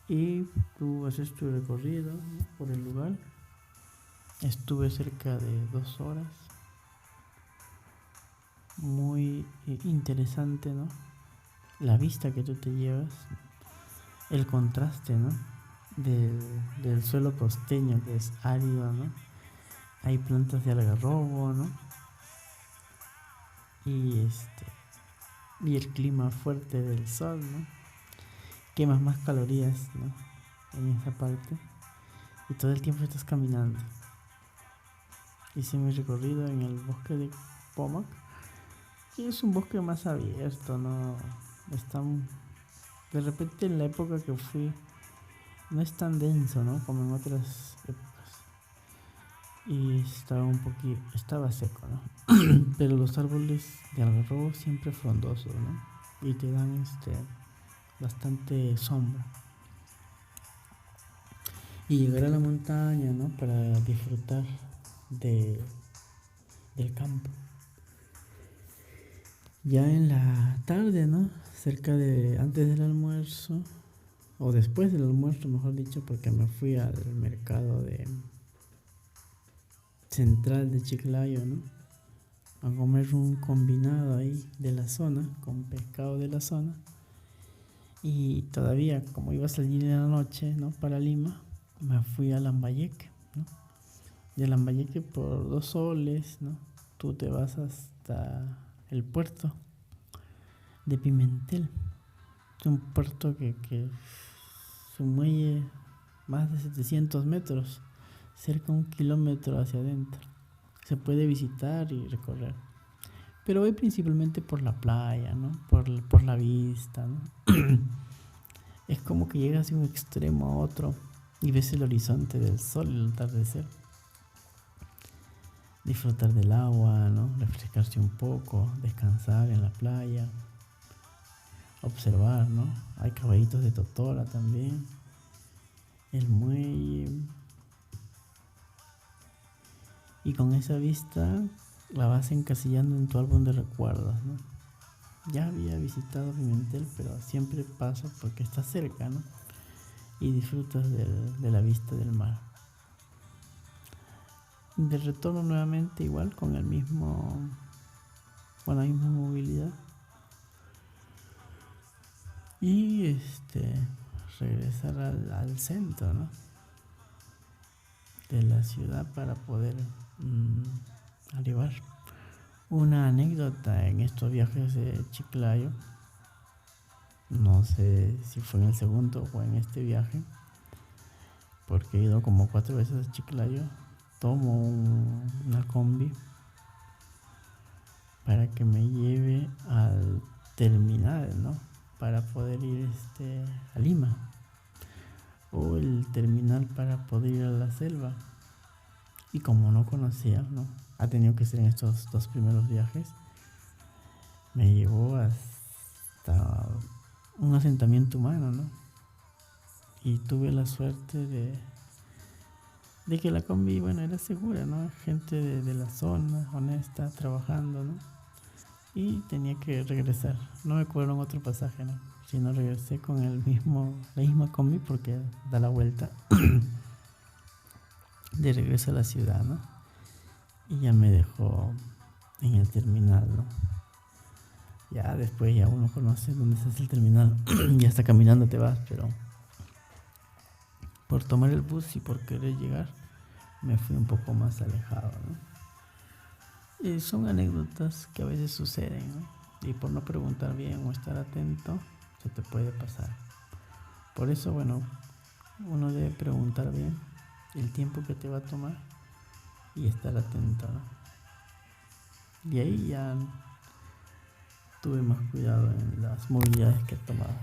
y tú haces tu recorrido, ¿no? Por el lugar. Estuve cerca de 2 horas. Muy interesante, ¿no? la vista que tú te llevas, el contraste, ¿no? Del suelo costeño que es árido, ¿no? Hay plantas de algarrobo, ¿no? Y y el clima fuerte del sol, ¿no? Quemas más calorías, ¿no? En esa parte y todo el tiempo estás caminando. Hice mi recorrido en el bosque de Pomac, que es un bosque más abierto, ¿no? De repente en la época que fui no es tan denso, ¿no? Como en otras épocas. Y estaba seco, ¿no? Pero los árboles de algarrobo siempre frondosos, ¿no? Y te dan bastante sombra. Y llegar a la montaña, ¿no? Para disfrutar de, del campo. Ya en la tarde, ¿no? Antes del almuerzo, o después del almuerzo, mejor dicho, porque me fui al mercado central de Chiclayo, ¿no? A comer un combinado ahí de la zona, con pescado de la zona. Y todavía, como iba a salir en la noche, ¿no? Para Lima, me fui a Lambayeque, ¿no? Y a Lambayeque por 2 soles, ¿no? Tú te vas hasta el puerto de Pimentel. Es un puerto que su muelle más de 700 metros, cerca de 1 kilómetro hacia adentro. Se puede visitar y recorrer. Pero voy principalmente por la playa, ¿no? Por la vista, ¿no? Es como que llegas de un extremo a otro y ves el horizonte del sol y el atardecer. Disfrutar del agua, ¿no? Refrescarse un poco, descansar en la playa, observar, ¿no? Hay caballitos de totora también, el muelle. Y con esa vista la vas encasillando en tu álbum de recuerdos, ¿no? Ya había visitado Pimentel, pero siempre paso porque está cerca, ¿no? Y disfrutas de la vista del mar. De retorno nuevamente igual con la misma movilidad. Y regresar al centro, ¿no? De la ciudad para poder arribar. Una anécdota en estos viajes de Chiclayo, no sé si fue en el segundo o en este viaje, porque he ido como 4 veces a Chiclayo. Tomo una combi para que me lleve al terminal, ¿no? Para poder ir a Lima, o el terminal para poder ir a la selva. Y como no conocía, ¿no? Ha tenido que ser en estos 2 primeros viajes, me llevó hasta un asentamiento humano, ¿no? Y tuve la suerte de que la combi, bueno, era segura, ¿no? Gente de la zona, honesta, trabajando, ¿no? Y tenía que regresar. No me cobraron otro pasaje, ¿no? Sino regresé con la misma combi porque da la vuelta de regreso a la ciudad, ¿no? Y ya me dejó en el terminal, ¿no? Ya después ya uno conoce dónde está el terminal. Ya hasta caminando te vas, pero por tomar el bus y por querer llegar me fui un poco más alejado, ¿no? Y son anécdotas que a veces suceden, ¿no? Y por no preguntar bien o estar atento se te puede pasar. Por eso, bueno, uno debe preguntar bien el tiempo que te va a tomar y estar atento, ¿no? Y ahí ya tuve más cuidado en las movilidades que tomaba.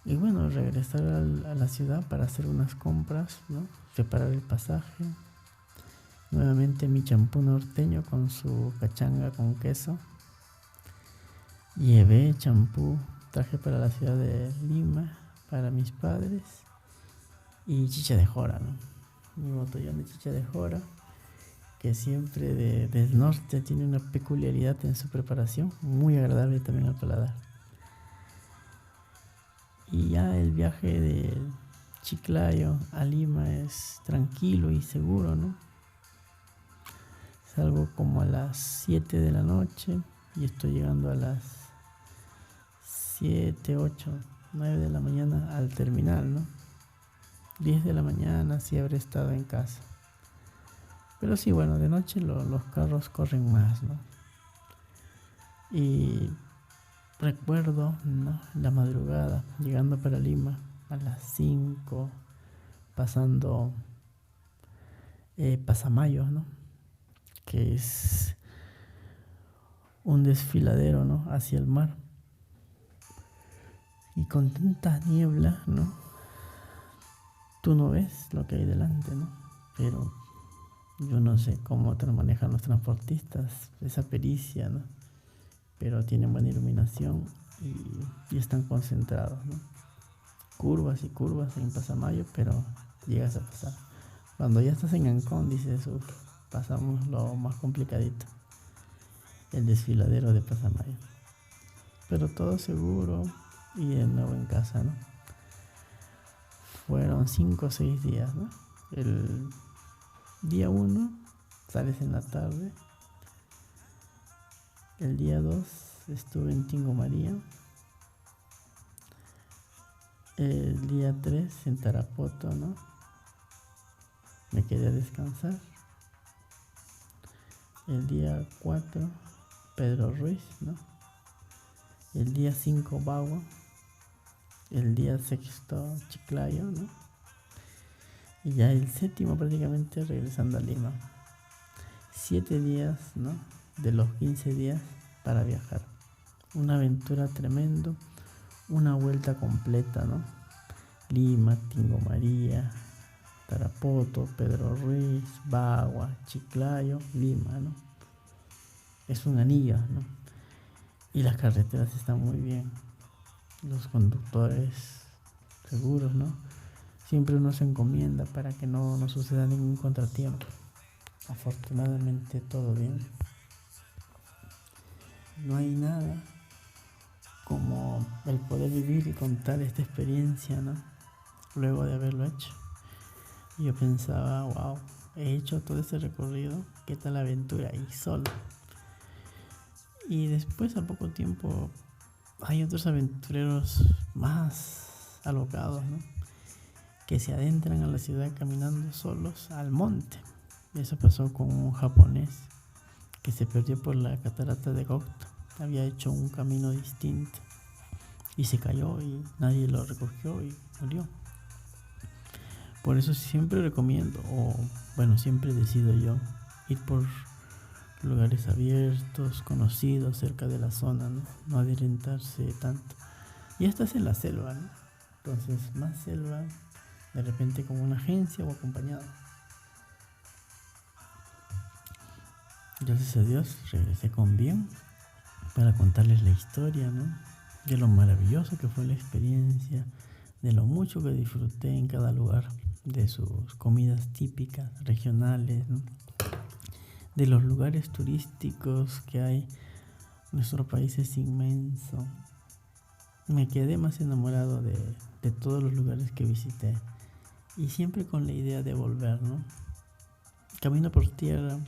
Y bueno, regresar a la ciudad para hacer unas compras, ¿no? Preparar el pasaje. Nuevamente mi champú norteño con su cachanga con queso. Llevé champú, traje para la ciudad de Lima, para mis padres. Y chicha de jora, ¿no? Mi botellón de chicha de jora, que siempre del norte tiene una peculiaridad en su preparación, muy agradable también al paladar. Y ya el viaje de Chiclayo a Lima es tranquilo y seguro, ¿no? Salgo como a las 7 de la noche y estoy llegando a las 7, 8, 9 de la mañana al terminal, ¿no? 10 de la mañana sí habré estado en casa. Pero sí, bueno, de noche los carros corren más, ¿no? Y recuerdo, ¿no? La madrugada, llegando para Lima a las 5, pasando Pasamayo, ¿no? Que es un desfiladero, ¿no? Hacia el mar. Y con tanta niebla, ¿no? Tú no ves lo que hay delante, ¿no? Pero yo no sé cómo te lo manejan los transportistas, esa pericia, ¿no? Pero tienen buena iluminación y están concentrados, ¿no? Curvas y curvas en Pasamayo, pero llegas a pasar. Cuando ya estás en Ancón, dices, pasamos lo más complicadito, el desfiladero de Pasamayo. Pero todo seguro y de nuevo en casa, ¿no? Fueron 5 o 6 días, ¿no? El día 1 sales en la tarde. El día 2 estuve en Tingo María. El día 3 en Tarapoto, ¿no? Me quedé a descansar. El día 4 Pedro Ruiz, ¿no? El día 5 Bagua. El día 6 Chiclayo, ¿no? Y ya el 7 prácticamente regresando a Lima. 7 días, ¿no? De los 15 días para viajar. Una aventura tremendo, una vuelta completa, ¿no? Lima, Tingo María, Tarapoto, Pedro Ruiz, Bagua, Chiclayo, Lima, ¿no? Es un anillo, ¿no? Y las carreteras están muy bien. Los conductores seguros, ¿no? Siempre uno se encomienda para que no suceda ningún contratiempo. Afortunadamente todo bien. No hay nada como el poder vivir y contar esta experiencia, ¿no? Luego de haberlo hecho. Y yo pensaba, wow, he hecho todo ese recorrido, ¿qué tal la aventura? Y solo. Y después, a poco tiempo, hay otros aventureros más alocados, ¿no? Que se adentran a la ciudad caminando solos al monte. Eso pasó con un japonés que se perdió por la catarata de Gokta. Había hecho un camino distinto y se cayó y nadie lo recogió y murió. Por eso siempre recomiendo, siempre decido yo ir por lugares abiertos, conocidos, cerca de la zona, ¿no? No adelantarse tanto. Ya estás en la selva, ¿no? Entonces, más selva, de repente con una agencia o acompañado. Gracias a Dios regresé con bien para contarles la historia, ¿no? De lo maravilloso que fue la experiencia, de lo mucho que disfruté en cada lugar, de sus comidas típicas, regionales, ¿no? De los lugares turísticos que hay. Nuestro país es inmenso. Me quedé más enamorado de todos los lugares que visité y siempre con la idea de volver, ¿no? Camino por tierra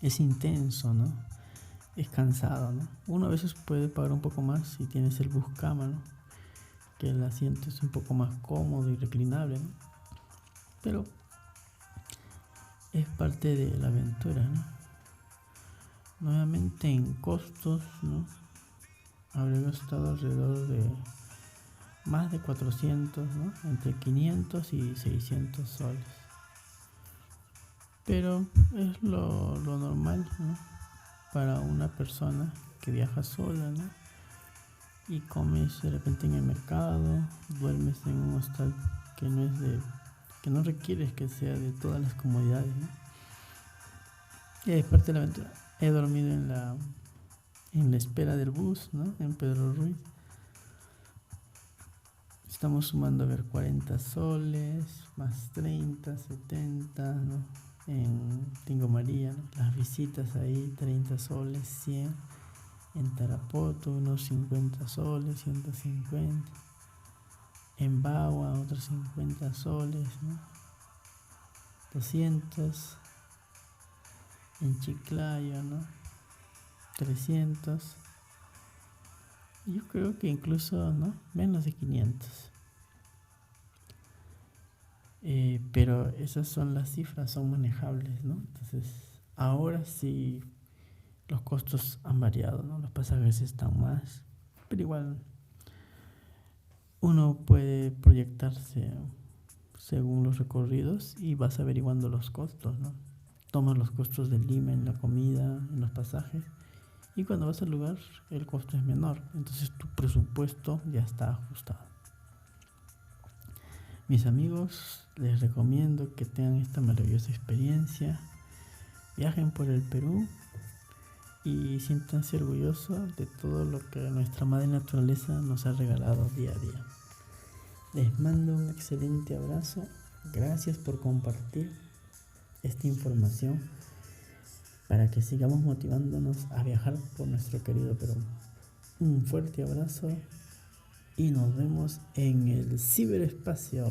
es intenso, ¿no? Es cansado, ¿no? Uno a veces puede pagar un poco más si tienes el bus cama, ¿no? Que el asiento es un poco más cómodo y reclinable, ¿no? Pero es parte de la aventura, ¿no? Nuevamente en costos, ¿no? Habré gastado alrededor de más de 400, ¿no? Entre 500 y 600 soles. Pero es lo normal, ¿no? Para una persona que viaja sola, ¿no? Y comes de repente en el mercado, duermes en un hostal que no requieres que sea de todas las comodidades, ¿no? Y es parte de la aventura. He dormido en la espera del bus, ¿no? En Pedro Ruiz. Estamos sumando a ver 40 soles, más 30, 70, ¿no? En Tingo María, ¿no? Las visitas ahí, 30 soles, 100. En Tarapoto, unos 50 soles, 150. En Bagua, otros 50 soles, ¿no? 200. En Chiclayo, ¿no? 300. Yo creo que incluso, ¿no? Menos de 500. Pero esas son las cifras, son manejables, ¿no? Entonces, ahora sí los costos han variado, ¿no? Los pasajes están más, pero igual uno puede proyectarse según los recorridos y vas averiguando los costos, ¿no? Tomas los costos del Lima en la comida, en los pasajes, y cuando vas al lugar el costo es menor, entonces tu presupuesto ya está ajustado. Mis amigos, les recomiendo que tengan esta maravillosa experiencia, viajen por el Perú y siéntanse orgullosos de todo lo que nuestra madre naturaleza nos ha regalado día a día. Les mando un excelente abrazo, gracias por compartir esta información para que sigamos motivándonos a viajar por nuestro querido Perú. Un fuerte abrazo y nos vemos en el ciberespacio.